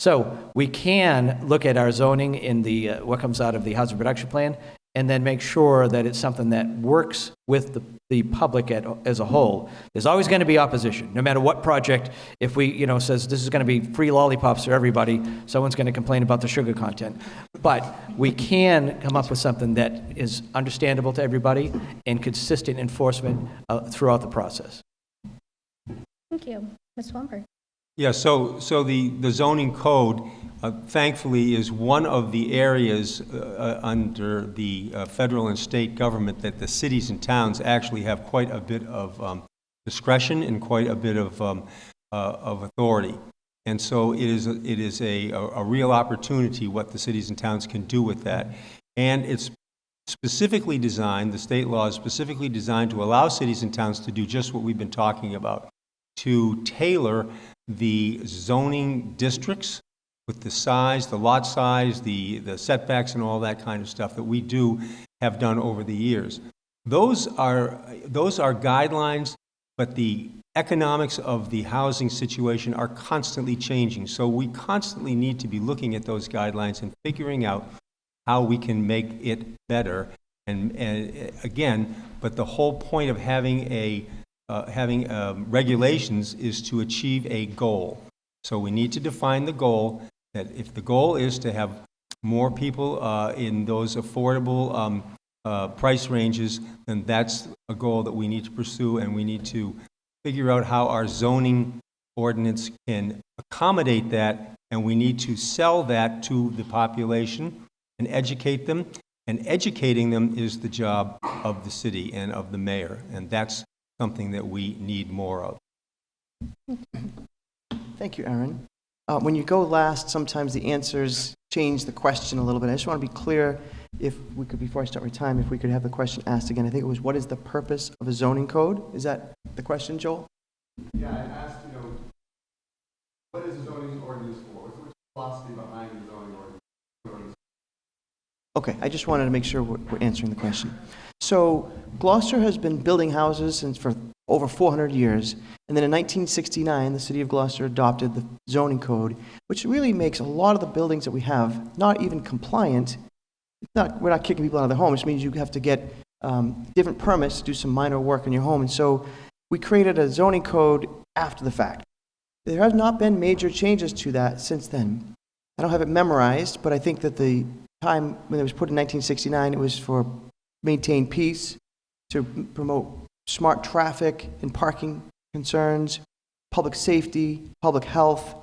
So we can look at our zoning in the what comes out of the housing production plan and then make sure that it's something that works with the public as a whole. There's always going to be opposition, no matter what project. If we, says this is going to be free lollipops for everybody, someone's going to complain about the sugar content. But we can come up with something that is understandable to everybody and consistent enforcement throughout the process. Thank you. Ms. Swanberg. Yeah, so the zoning code, thankfully, is one of the areas under the federal and state government that the cities and towns actually have quite a bit of discretion and quite a bit of authority. And so it is a real opportunity what the cities and towns can do with that. And it's specifically designed, the state law is specifically designed to allow cities and towns to do just what we've been talking about, to tailor the zoning districts with the size, the lot size, the setbacks and all that kind of stuff that we have done over the years. Those are guidelines, but the economics of the housing situation are constantly changing. So we constantly need to be looking at those guidelines and figuring out how we can make it better. And again, but the whole point of having regulations is to achieve a goal. So we need to define the goal, that if the goal is to have more people in those affordable price ranges, then that's a goal that we need to pursue, and we need to figure out how our zoning ordinance can accommodate that And we need to sell that to the population and educate them. And educating them is the job of the city and of the mayor. And that's something that we need more of. Thank you, Aaron. When you go last, sometimes the answers change the question a little bit. I just want to be clear, if we could, before I start my time, if we could have the question asked again. I think it was, what is the purpose of a zoning code? Is that the question, Joel? Yeah, I asked, what is a zoning ordinance for? What's the philosophy behind the zoning ordinance? Okay, I just wanted to make sure we're answering the question. So Gloucester has been building houses for over 400 years, and then in 1969, the city of Gloucester adopted the zoning code, which really makes a lot of the buildings that we have not even compliant. We're not kicking people out of their homes. It means you have to get different permits to do some minor work in your home, and so we created a zoning code after the fact. There have not been major changes to that since then. I don't have it memorized, but I think that the time when it was put in 1969, it was for maintain peace, to promote smart traffic and parking concerns, public safety, public health,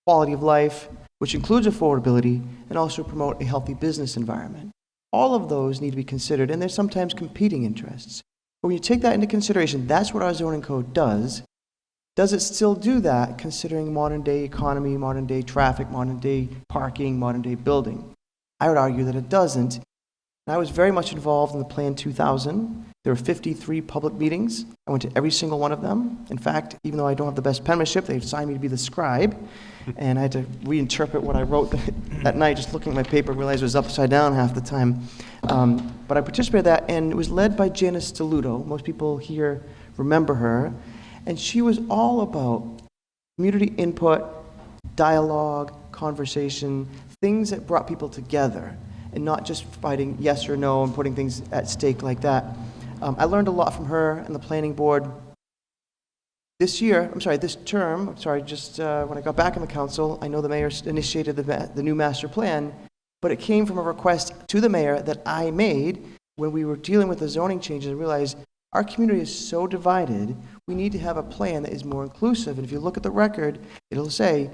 quality of life, which includes affordability, and also promote a healthy business environment. All of those need to be considered, and there's sometimes competing interests. But when you take that into consideration, that's what our zoning code does. Does it still do that, considering modern-day economy, modern-day traffic, modern-day parking, modern-day building? I would argue that it doesn't. And I was very much involved in the Plan 2000. There were 53 public meetings. I went to every single one of them. In fact, even though I don't have the best penmanship, they assigned me to be the scribe, and I had to reinterpret what I wrote that night, just looking at my paper, realized it was upside down half the time. But I participated in that, and it was led by Janice DeLuto. Most people here remember her. And she was all about community input, dialogue, conversation, things that brought people together, and not just fighting yes or no and putting things at stake like that. I learned a lot from her and the planning board. This term, just when I got back in the council, I know the mayor initiated the new master plan, but it came from a request to the mayor that I made when we were dealing with the zoning changes. I realized our community is so divided, we need to have a plan that is more inclusive. And if you look at the record, it'll say,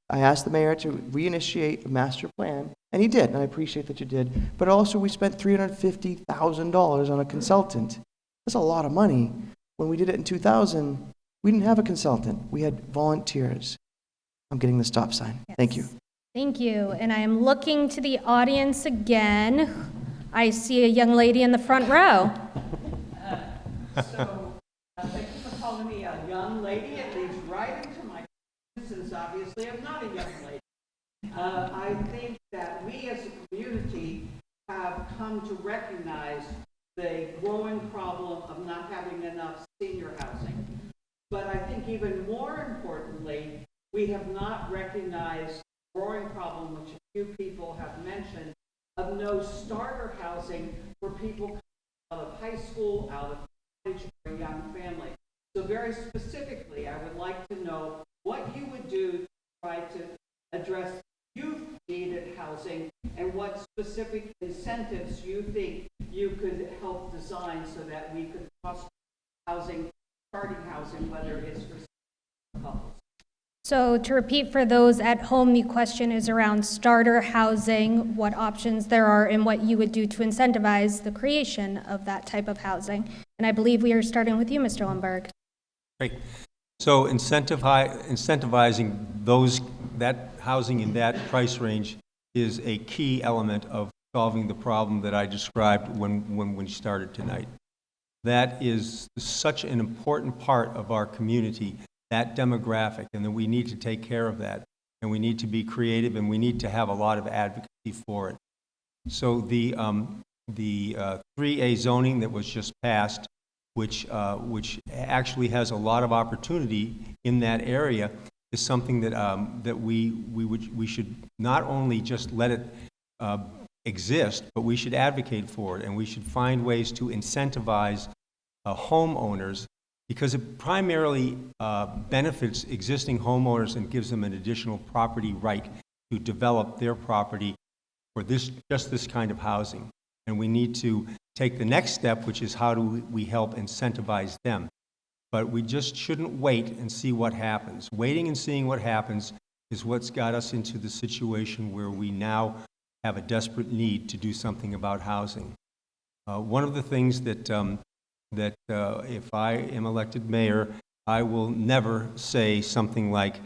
I asked the mayor to reinitiate a master plan, and he did, and I appreciate that you did. But also, we spent $350,000 on a consultant. That's a lot of money. When we did it in 2000, we didn't have a consultant. We had volunteers. I'm getting the stop sign. Yes. Thank you. Thank you. And I am looking to the audience again. I see a young lady in the front row. Thank you for calling me a young lady. It leads right into my since obviously I'm not a young lady. I think that we as a community have come to recognize the growing problem of not having enough senior housing. But I think even more importantly, we have not recognized the growing problem, which a few people have mentioned, of no starter housing for people coming out of high school, out of college, or a young family. So very specifically, I would like to know what you would do to try to address youth-needed housing and what specific incentives you think you could help design so that we could foster housing, starting housing, whether it's for couples. So to repeat for those at home, the question is around starter housing, what options there are, and what you would do to incentivize the creation of that type of housing. And I believe we are starting with you, Mr. Lundberg. Great. So incentivizing that housing in that price range is a key element of solving the problem that I described when we started tonight. That is such an important part of our community, that demographic, and that we need to take care of that, and we need to be creative, and we need to have a lot of advocacy for it. So the 3A zoning that was just passed, which actually has a lot of opportunity in that area, is something that we should not only just let it exist, but we should advocate for it, and we should find ways to incentivize homeowners, because it primarily benefits existing homeowners and gives them an additional property right to develop their property for just this kind of housing. And we need to take the next step, which is how do we help incentivize them. But we just shouldn't wait and see what happens. Waiting and seeing what happens is what's got us into the situation where we now have a desperate need to do something about housing. One of the things that, if I am elected mayor, I will never say something like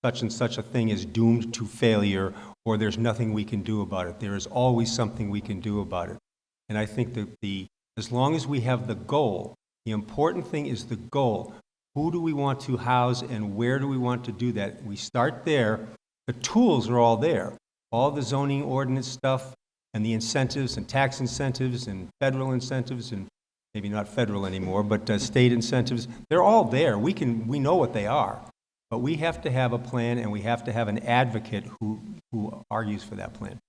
such and such a thing is doomed to failure or there's nothing we can do about it. There is always something we can do about it. And I think that as long as we have the goal, the important thing is the goal. Who do we want to house and where do we want to do that? We start there. The tools are all there. All the zoning ordinance stuff and the incentives and tax incentives and federal incentives and maybe not federal anymore, but state incentives, they're all there. We know what they are. But we have to have a plan and we have to have an advocate who argues for that plan.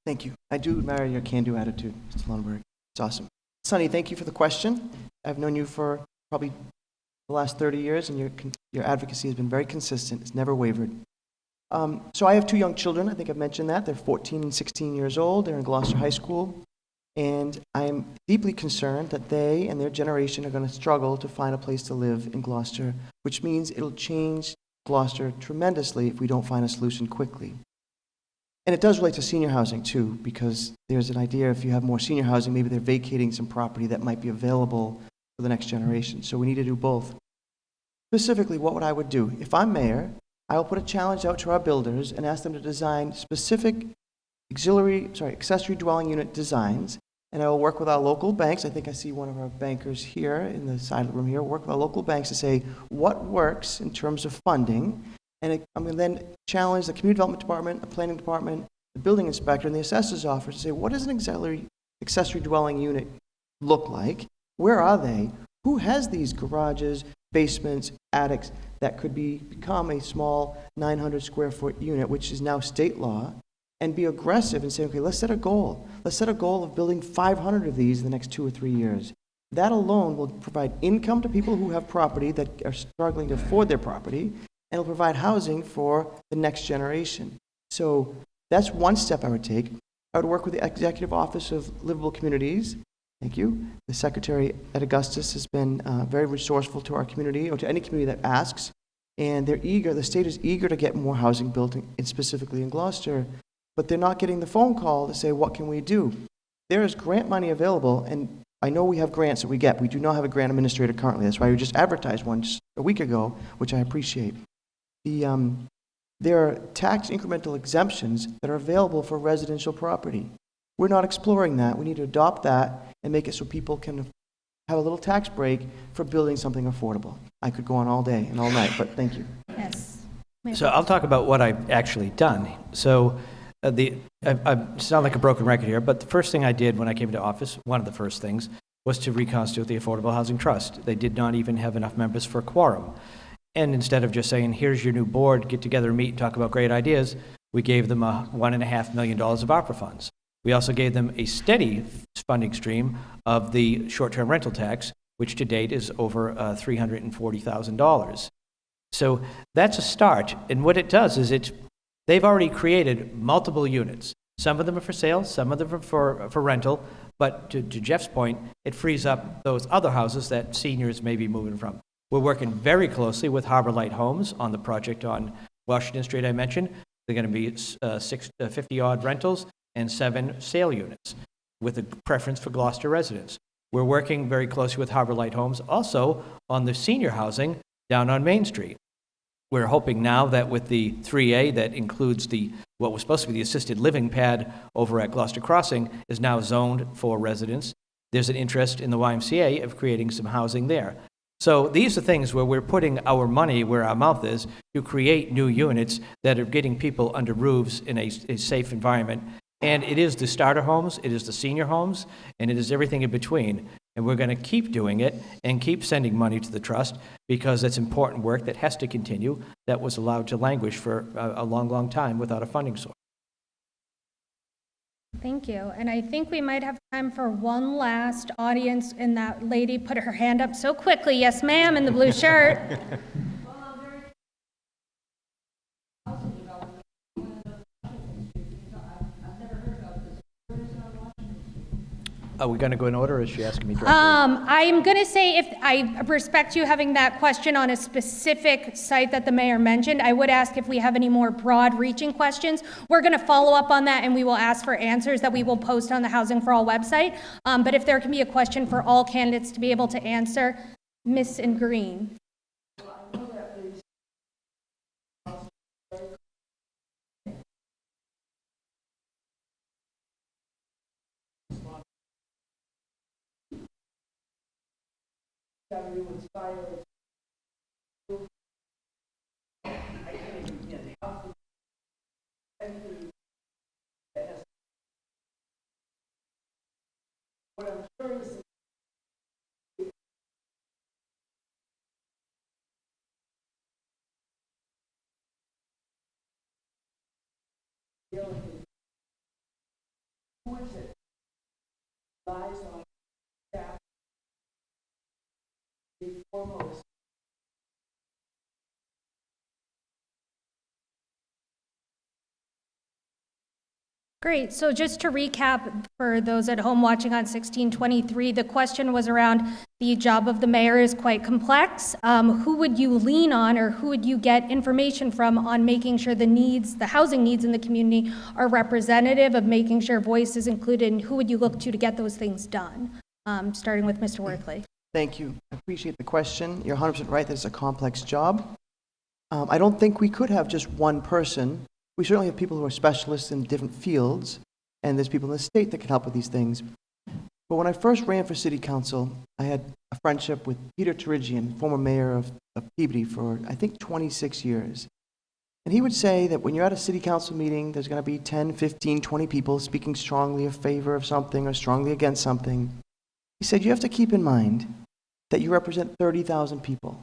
Thank you. I do admire your can-do attitude, Mr. Lundberg. It's awesome. Sonny, thank you for the question. I've known you for probably the last 30 years, and your advocacy has been very consistent. It's never wavered. So I have 2 young children. I think I've mentioned that. They're 14 and 16 years old. They're in Gloucester High School. And I'm deeply concerned that they and their generation are going to struggle to find a place to live in Gloucester, which means it'll change Gloucester tremendously if we don't find a solution quickly. And it does relate to senior housing, too, because there's an idea if you have more senior housing, maybe they're vacating some property that might be available for the next generation. So we need to do both. Specifically, what I would do? If I'm mayor, I will put a challenge out to our builders and ask them to design specific accessory dwelling unit designs, and I will work with our local banks. I think I see one of our bankers here in the side of the room here. Work with our local banks to say what works in terms of funding, and I'm going to then challenge the community development department, the planning department, the building inspector, and the assessor's office to say, what does an accessory dwelling unit look like? Where are they? Who has these garages, basements, attics that could become a small 900 square foot unit, which is now state law, and be aggressive and say, okay, let's set a goal. Let's set a goal of building 500 of these in the next 2 or 3 years. That alone will provide income to people who have property that are struggling to afford their property, and it'll provide housing for the next generation. So that's one step I would take. I would work with the Executive Office of Livable Communities. Thank you. The Secretary at Augustus has been very resourceful to our community, or to any community that asks, and they're eager, the state is eager to get more housing built, and specifically in Gloucester, but they're not getting the phone call to say, what can we do? There is grant money available, and I know we have grants that we get. We do not have a grant administrator currently. That's why we just advertised one just a week ago, which I appreciate. There are tax incremental exemptions that are available for residential property. We're not exploring that. We need to adopt that and make it so people can have a little tax break for building something affordable. I could go on all day and all night, but thank you. Yes. So I'll talk about what I've actually done. So I sound like a broken record here, but the first thing I did when I came to office, one of the first things, was to reconstitute the Affordable Housing Trust. They did not even have enough members for a quorum. And instead of just saying, here's your new board, get together and meet and talk about great ideas, we gave them $1.5 million of ARPA funds. We also gave them a steady funding stream of the short-term rental tax, which to date is over $340,000. So that's a start. And what it does is they've already created multiple units. Some of them are for sale, some of them are for rental, but to Jeff's point, it frees up those other houses that seniors may be moving from. We're working very closely with Harbor Light Homes on the project on Washington Street I mentioned. They're going to be 50-odd rentals and 7 sale units with a preference for Gloucester residents. We're working very closely with Harbor Light Homes also on the senior housing down on Main Street. We're hoping now that with the 3A that includes what was supposed to be the assisted living pad over at Gloucester Crossing is now zoned for residents. There's an interest in the YMCA of creating some housing there. So these are things where we're putting our money where our mouth is to create new units that are getting people under roofs in a safe environment. And it is the starter homes, it is the senior homes, and it is everything in between. And we're going to keep doing it and keep sending money to the trust because it's important work that has to continue that was allowed to languish for a long, long time without a funding source. Thank you. And I think we might have time for one last audience, and that lady put her hand up so quickly. Yes, ma'am, in the blue shirt. Are we going to go in order, or is she asking me directly? I'm going to say if I respect you having that question on a specific site that the mayor mentioned, I would ask if we have any more broad-reaching questions. We're going to follow up on that, and we will ask for answers that we will post on the Housing for All website. But if there can be a question for all candidates to be able to answer, Miss in green. Great. So just to recap for those at home watching on 1623, the question was around the job of the mayor is quite complex. Who would you lean on, or who would you get information from on making sure the needs, the housing needs in the community are representative of making sure voice is included, and who would you look to get those things done? Starting with Mr. Worthley. Thank you. I appreciate the question. You're 100% right that it's a complex job. I don't think we could have just one person. We certainly have people who are specialists in different fields, and there's people in the state that can help with these things. But when I first ran for city council, I had a friendship with Peter Terigian, former mayor of Peabody, for I think 26 years. And he would say that when you're at a city council meeting, there's going to be 10, 15, 20 people speaking strongly in favor of something or strongly against something. He said you have to keep in mind that you represent 30,000 people.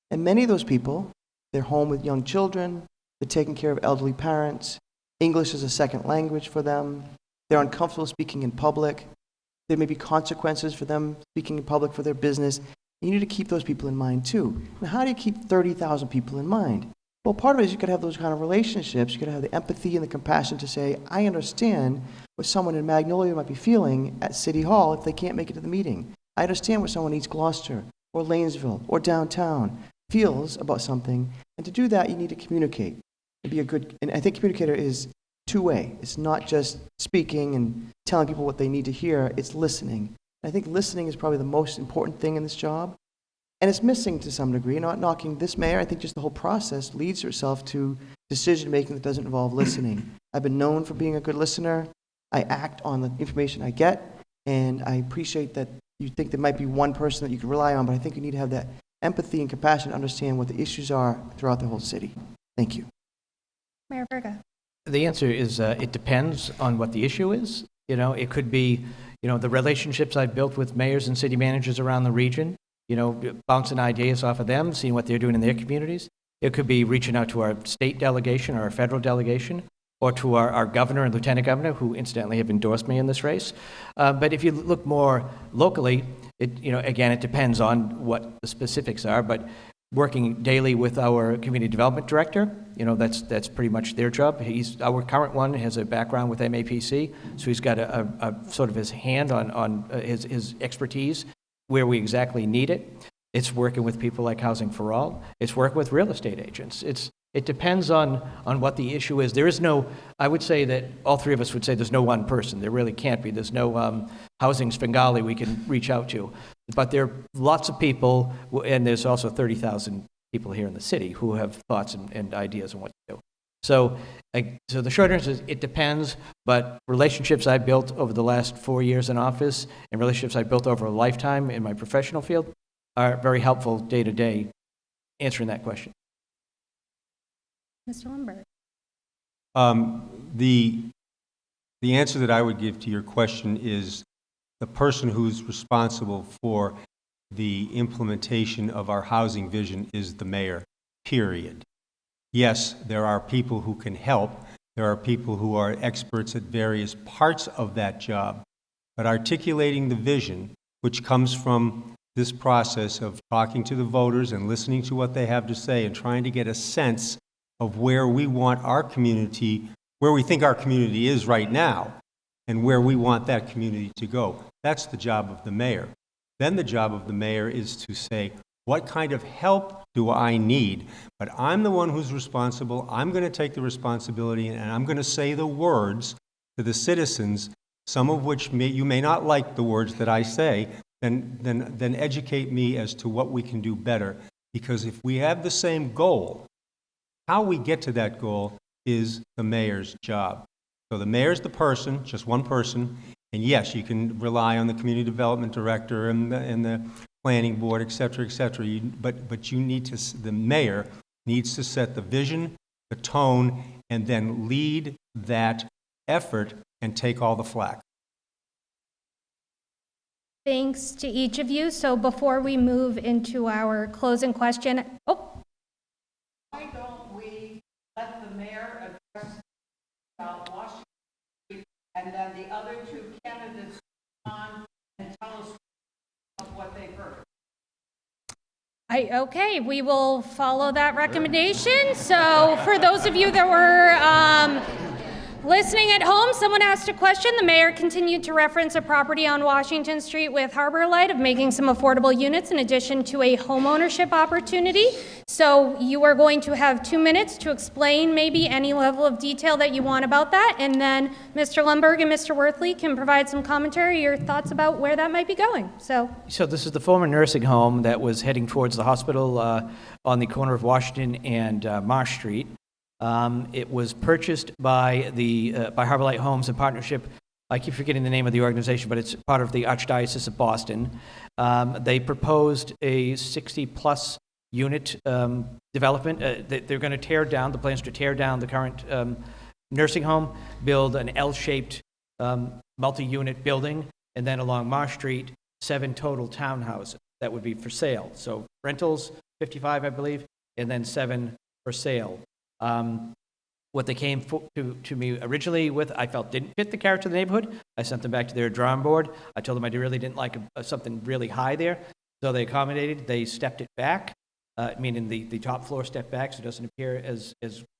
And many of those people, they're home with young children, they're taking care of elderly parents, English is a second language for them, they're uncomfortable speaking in public, there may be consequences for them speaking in public for their business. You need to keep those people in mind too. Now, how do you keep 30,000 people in mind? Well, part of it is you got to have those kind of relationships. You got to have the empathy and the compassion to say, I understand what someone in Magnolia might be feeling at City Hall if they can't make it to the meeting. I understand what someone in East Gloucester or Lanesville or downtown feels about something. And to do that, you need to communicate. And be a good, and I think communicator is two-way. It's not just speaking and telling people what they need to hear, it's listening. I think listening is probably the most important thing in this job. And it's missing to some degree, not knocking this mayor. I think just the whole process leads herself to decision-making that doesn't involve listening. I've been known for being a good listener. I act on the information I get, and I appreciate that you think there might be one person that you can rely on, but I think you need to have that empathy and compassion to understand what the issues are throughout the whole city. Thank you. Mayor Verga. The answer is it depends on what the issue is. You know, it could be, the relationships I've built with mayors and city managers around the region, bouncing ideas off of them, seeing what they're doing in their communities. It could be reaching out to our state delegation or our federal delegation, or to our governor and lieutenant governor, who incidentally have endorsed me in this race. But if you look more locally, again, it depends on what the specifics are, but working daily with our community development director, that's pretty much their job. Our current one has a background with MAPC, so he's got a sort of his hand on his expertise where we exactly need it. It's working with people like Housing for All. It's working with real estate agents. It depends on what the issue is. There is no, I would say that all three of us would say there's no one person. There really can't be. There's no housing Svengali we can reach out to. But there are lots of people, and there's also 30,000 people here in the city who have thoughts and ideas on what to do. So the short answer is it depends, but relationships I built over the last 4 years in office and relationships I built over a lifetime in my professional field are very helpful day to day answering that question. Mr. Lundberg. The answer that I would give to your question is the person who's responsible for the implementation of our housing vision is the mayor, period. Yes, there are people who can help. There are people who are experts at various parts of that job. But articulating the vision, which comes from this process of talking to the voters and listening to what they have to say and trying to get a sense of where we want our community, where we think our community is right now, and where we want that community to go. That's the job of the mayor. Then the job of the mayor is to say, what kind of help do I need? But I'm the one who's responsible. I'm going to take the responsibility, and I'm going to say the words to the citizens, some of which you may not like the words that I say, then educate me as to what we can do better. Because if we have the same goal, how we get to that goal is the mayor's job. So the mayor's the person, just one person, and yes, you can rely on the community development director and the planning board, et cetera, but you need to, the mayor needs to set the vision, the tone, and then lead that effort and take all the flack. Thanks to each of you. So before we move into our closing question, Why don't we let the mayor address about Washington Street, and then the other two candidates on and tell us what they've heard? Okay, we will follow that recommendation. So for those of you that were listening at home, someone asked a question. The mayor continued to reference a property on Washington Street with Harbor Light of making some affordable units in addition to a home ownership opportunity. So you are going to have 2 minutes to explain maybe any level of detail that you want about that, and then Mr. Lundberg and Mr. Worthley can provide some commentary, your thoughts about where that might be going. So this is the former nursing home that was heading towards the hospital on the corner of Washington and Marsh Street. It was purchased by by Harbor Light Homes in partnership. I keep forgetting the name of the organization, but it's part of the Archdiocese of Boston. They proposed a 60-plus unit development. They're going to tear down, the plans to tear down the current nursing home, build an L-shaped multi-unit building, and then along Marsh Street, 7 total townhouses that would be for sale. So rentals, 55, I believe, and then 7 for sale. What they came to me originally with, I felt didn't fit the character of the neighborhood. I sent them back to their drawing board. I told them I really didn't like something really high there. So they accommodated. They stepped it back, meaning the top floor stepped back so it doesn't appear as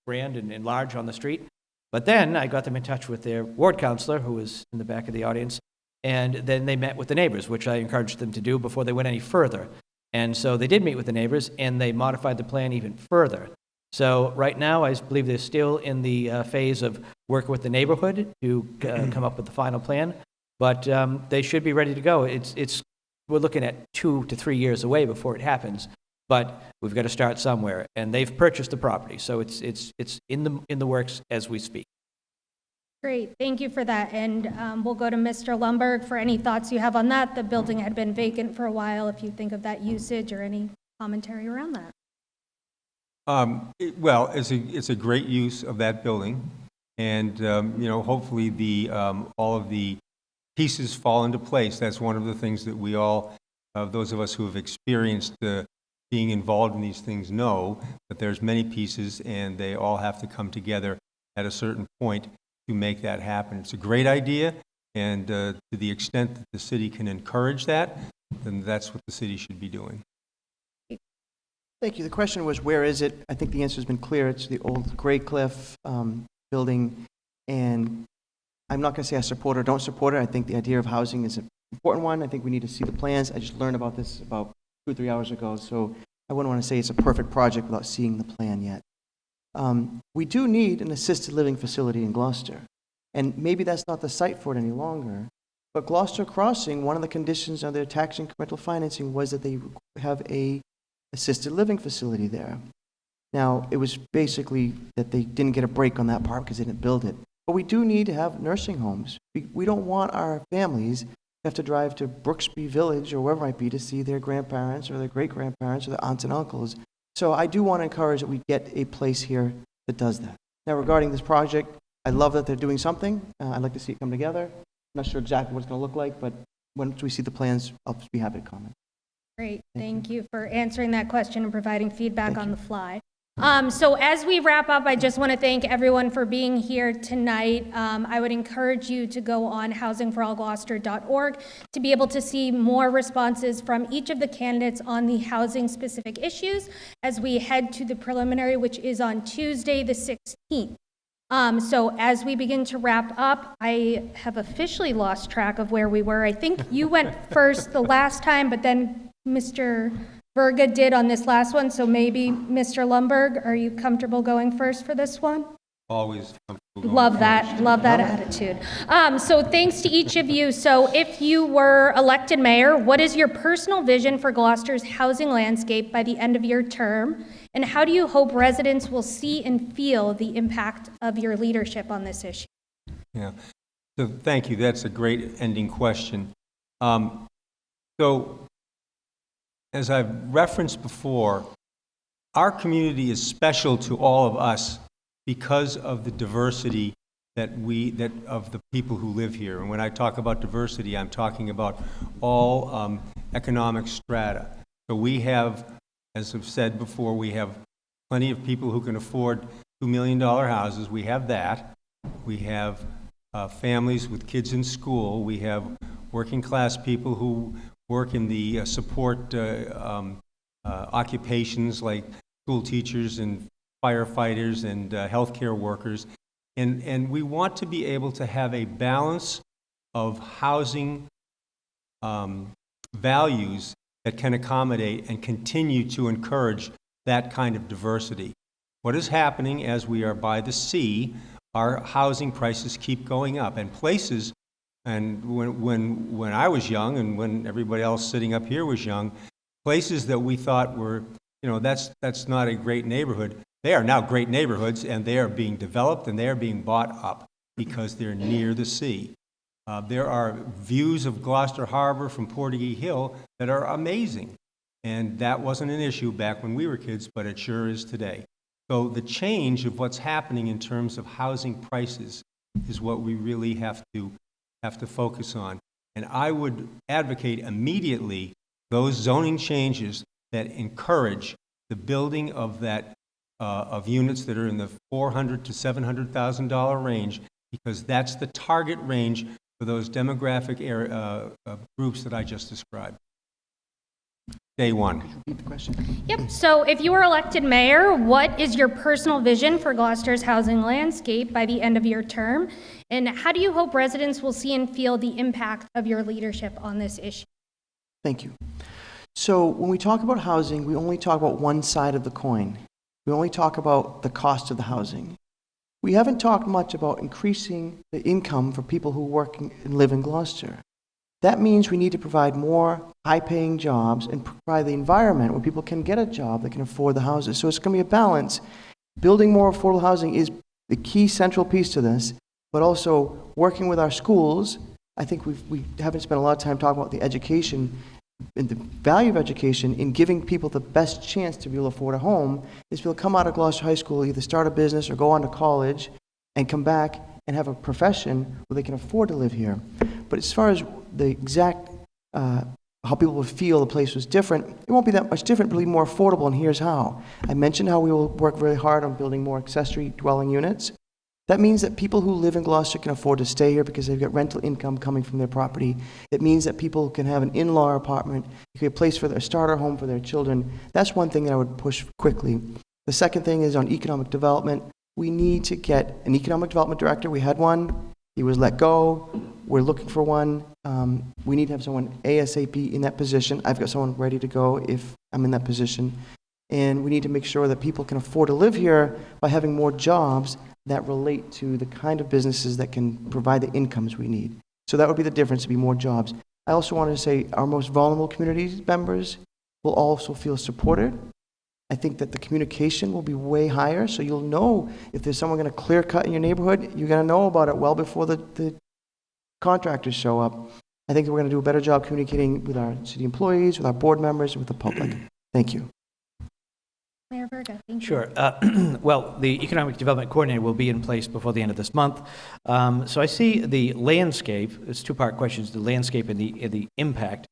grand and large on the street. But then I got them in touch with their ward counselor, who was in the back of the audience, and then they met with the neighbors, which I encouraged them to do before they went any further. And so they did meet with the neighbors, and they modified the plan even further. So right now, I believe they're still in the phase of working with the neighborhood to come up with the final plan, but they should be ready to go. We're looking at 2 to 3 years away before it happens, but we've got to start somewhere. And they've purchased the property, so it's in the works as we speak. great, thank you for that. And we'll go to Mr. Lundberg for any thoughts you have on that. The building had been vacant for a while. If you think of that usage or any commentary around that. Well, it's a great use of that building, and hopefully all of the pieces fall into place. That's one of the things that we all, those of us who have experienced being involved in these things, know that there's many pieces, and they all have to come together at a certain point to make that happen. It's a great idea, and to the extent that the city can encourage that, then that's what the city should be doing. Thank you. The question was, where is it? I think the answer has been clear. It's the old Gray Cliff building, and I'm not going to say I support or don't support it. I think the idea of housing is an important one. I think we need to see the plans. I just learned about this about 2 or 3 hours ago, so I wouldn't want to say it's a perfect project without seeing the plan yet. We do need an assisted living facility in Gloucester, and maybe that's not the site for it any longer, but Gloucester Crossing, one of the conditions of their tax incremental financing was that they have a assisted living facility there. Now, it was basically that they didn't get a break on that part because they didn't build it. But we do need to have nursing homes. We don't want our families to have to drive to Brooksby Village or wherever it might be to see their grandparents or their great-grandparents or their aunts and uncles. So I do want to encourage that we get a place here that does that. Now, regarding this project, I love that they're doing something. I'd like to see it come together. I'm not sure exactly what it's going to look like, but once we see the plans, I'll be happy to comment. Great, thank you for answering that question and providing feedback on the fly. So as we wrap up, I just want to thank everyone for being here tonight. I would encourage you to go on housing4allgloucester.org to be able to see more responses from each of the candidates on the housing-specific issues as we head to the preliminary, which is on Tuesday the 16th. So as we begin to wrap up, I have officially lost track of where we were. I think you went first the last time, but then Mr. Verga did on this last one. So maybe Mr. Lumberg, are you comfortable going first for this one? Always comfortable going Love first. that. Love that attitude. So thanks to each of you. So if you were elected mayor, what is your personal vision for Gloucester's housing landscape by the end of your term? And how do you hope residents will see and feel the impact of your leadership on this issue? Yeah. So thank you. That's a great ending question. So as I've referenced before, our community is special to all of us because of the diversity that of the people who live here. And when I talk about diversity, I'm talking about all economic strata. So we have, as I've said before, we have plenty of people who can afford $2 million houses. We have that. We have families with kids in school. We have working class people who work in the support occupations like school teachers and firefighters and healthcare workers. And we want to be able to have a balance of housing values that can accommodate and continue to encourage that kind of diversity. What is happening as we are by the sea, our housing prices keep going up. And places, and when I was young and when everybody else sitting up here was young, places that we thought were, that's not a great neighborhood, they are now great neighborhoods, and they are being developed and they are being bought up because they're near the sea. There are views of Gloucester Harbor from Portage Hill that are amazing. And that wasn't an issue back when we were kids, but it sure is today. So the change of what's happening in terms of housing prices is what we really have to focus on. And I would advocate immediately those zoning changes that encourage the building of of units that are in the $400,000 to $700,000 range, because that's the target range for those demographic groups that I just described. Day one. Repeat the question. Yep. So if you were elected mayor, what is your personal vision for Gloucester's housing landscape by the end of your term? And how do you hope residents will see and feel the impact of your leadership on this issue? Thank you. So when we talk about housing, we only talk about one side of the coin. We only talk about the cost of the housing. We haven't talked much about increasing the income for people who work and live in Gloucester. That means we need to provide more high-paying jobs and provide the environment where people can get a job that can afford the houses. So it's going to be a balance. Building more affordable housing is the key central piece to this, but also working with our schools. I think we haven't spent a lot of time talking about the education and the value of education in giving people the best chance to be able to afford a home is people come out of Gloucester High School, either start a business or go on to college and come back and have a profession where they can afford to live here. But as far as the exact how people would feel the place was different, it won't be that much different, but it'll be more affordable, and here's how. I mentioned how we will work very hard on building more accessory dwelling units. That means that people who live in Gloucester can afford to stay here because they've got rental income coming from their property. It means that people can have an in-law apartment, it could be a place for their starter home for their children. That's one thing that I would push quickly. The second thing is on economic development. We need to get an economic development director. We had one. He was let go. We're looking for one. We need to have someone ASAP in that position. I've got someone ready to go if I'm in that position. And we need to make sure that people can afford to live here by having more jobs that relate to the kind of businesses that can provide the incomes we need. So that would be the difference, to be more jobs. I also want to say our most vulnerable community members will also feel supported. I think that the communication will be way higher, so you'll know if there's someone going to clear cut in your neighborhood, you're going to know about it well before the contractors show up. I think that we're going to do a better job communicating with our city employees, with our board members, and with the public. Thank you. Mayor Verga, thank you. Sure. Well, the Economic Development Coordinator will be in place before the end of this month. So I see the landscape, it's two-part questions, the landscape and the impact.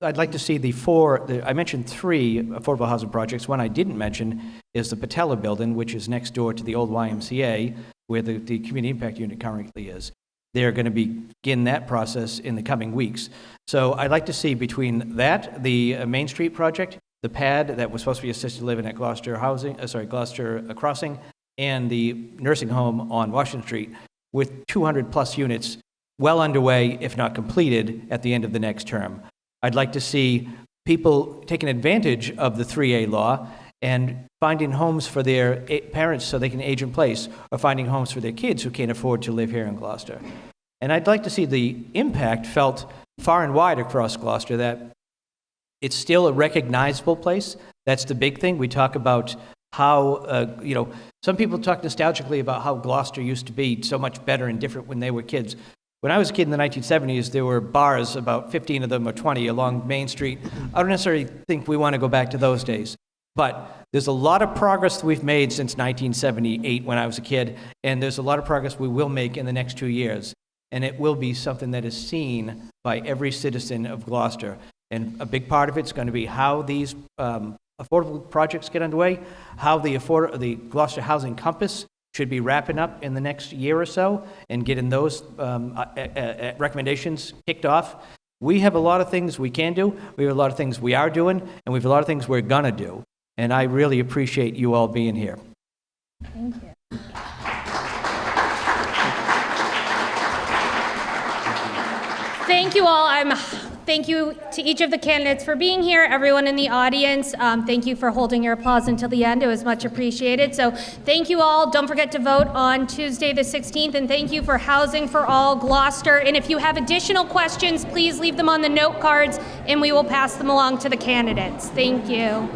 I'd like to see I mentioned 3 affordable housing projects. One I didn't mention is the Patella Building, which is next door to the old YMCA, where the Community Impact Unit currently is. They're going to begin that process in the coming weeks. So I'd like to see between that, the Main Street project, the pad that was supposed to be assisted living at Gloucester Crossing, and the nursing home on Washington Street with 200-plus units well underway, if not completed, at the end of the next term. I'd like to see people taking advantage of the 3A law and finding homes for their parents so they can age in place, or finding homes for their kids who can't afford to live here in Gloucester. And I'd like to see the impact felt far and wide across Gloucester, that it's still a recognizable place. That's the big thing. We talk about how, some people talk nostalgically about how Gloucester used to be so much better and different when they were kids. When I was a kid in the 1970s, there were bars, about 15 of them or 20, along Main Street. I don't necessarily think we want to go back to those days. But there's a lot of progress we've made since 1978 when I was a kid, and there's a lot of progress we will make in the next 2 years. And it will be something that is seen by every citizen of Gloucester. And a big part of it's going to be how these affordable projects get underway, how the Gloucester Housing Compass should be wrapping up in the next year or so and getting those recommendations kicked off. We have a lot of things we can do, we have a lot of things we are doing, and we have a lot of things we're going to do. And I really appreciate you all being here. Thank you. Thank you all. Thank you to each of the candidates for being here, everyone in the audience. Thank you for holding your applause until the end. It was much appreciated. So thank you all. Don't forget to vote on Tuesday the 16th. And thank you for Housing for All Gloucester. And if you have additional questions, please leave them on the note cards and we will pass them along to the candidates. Thank you.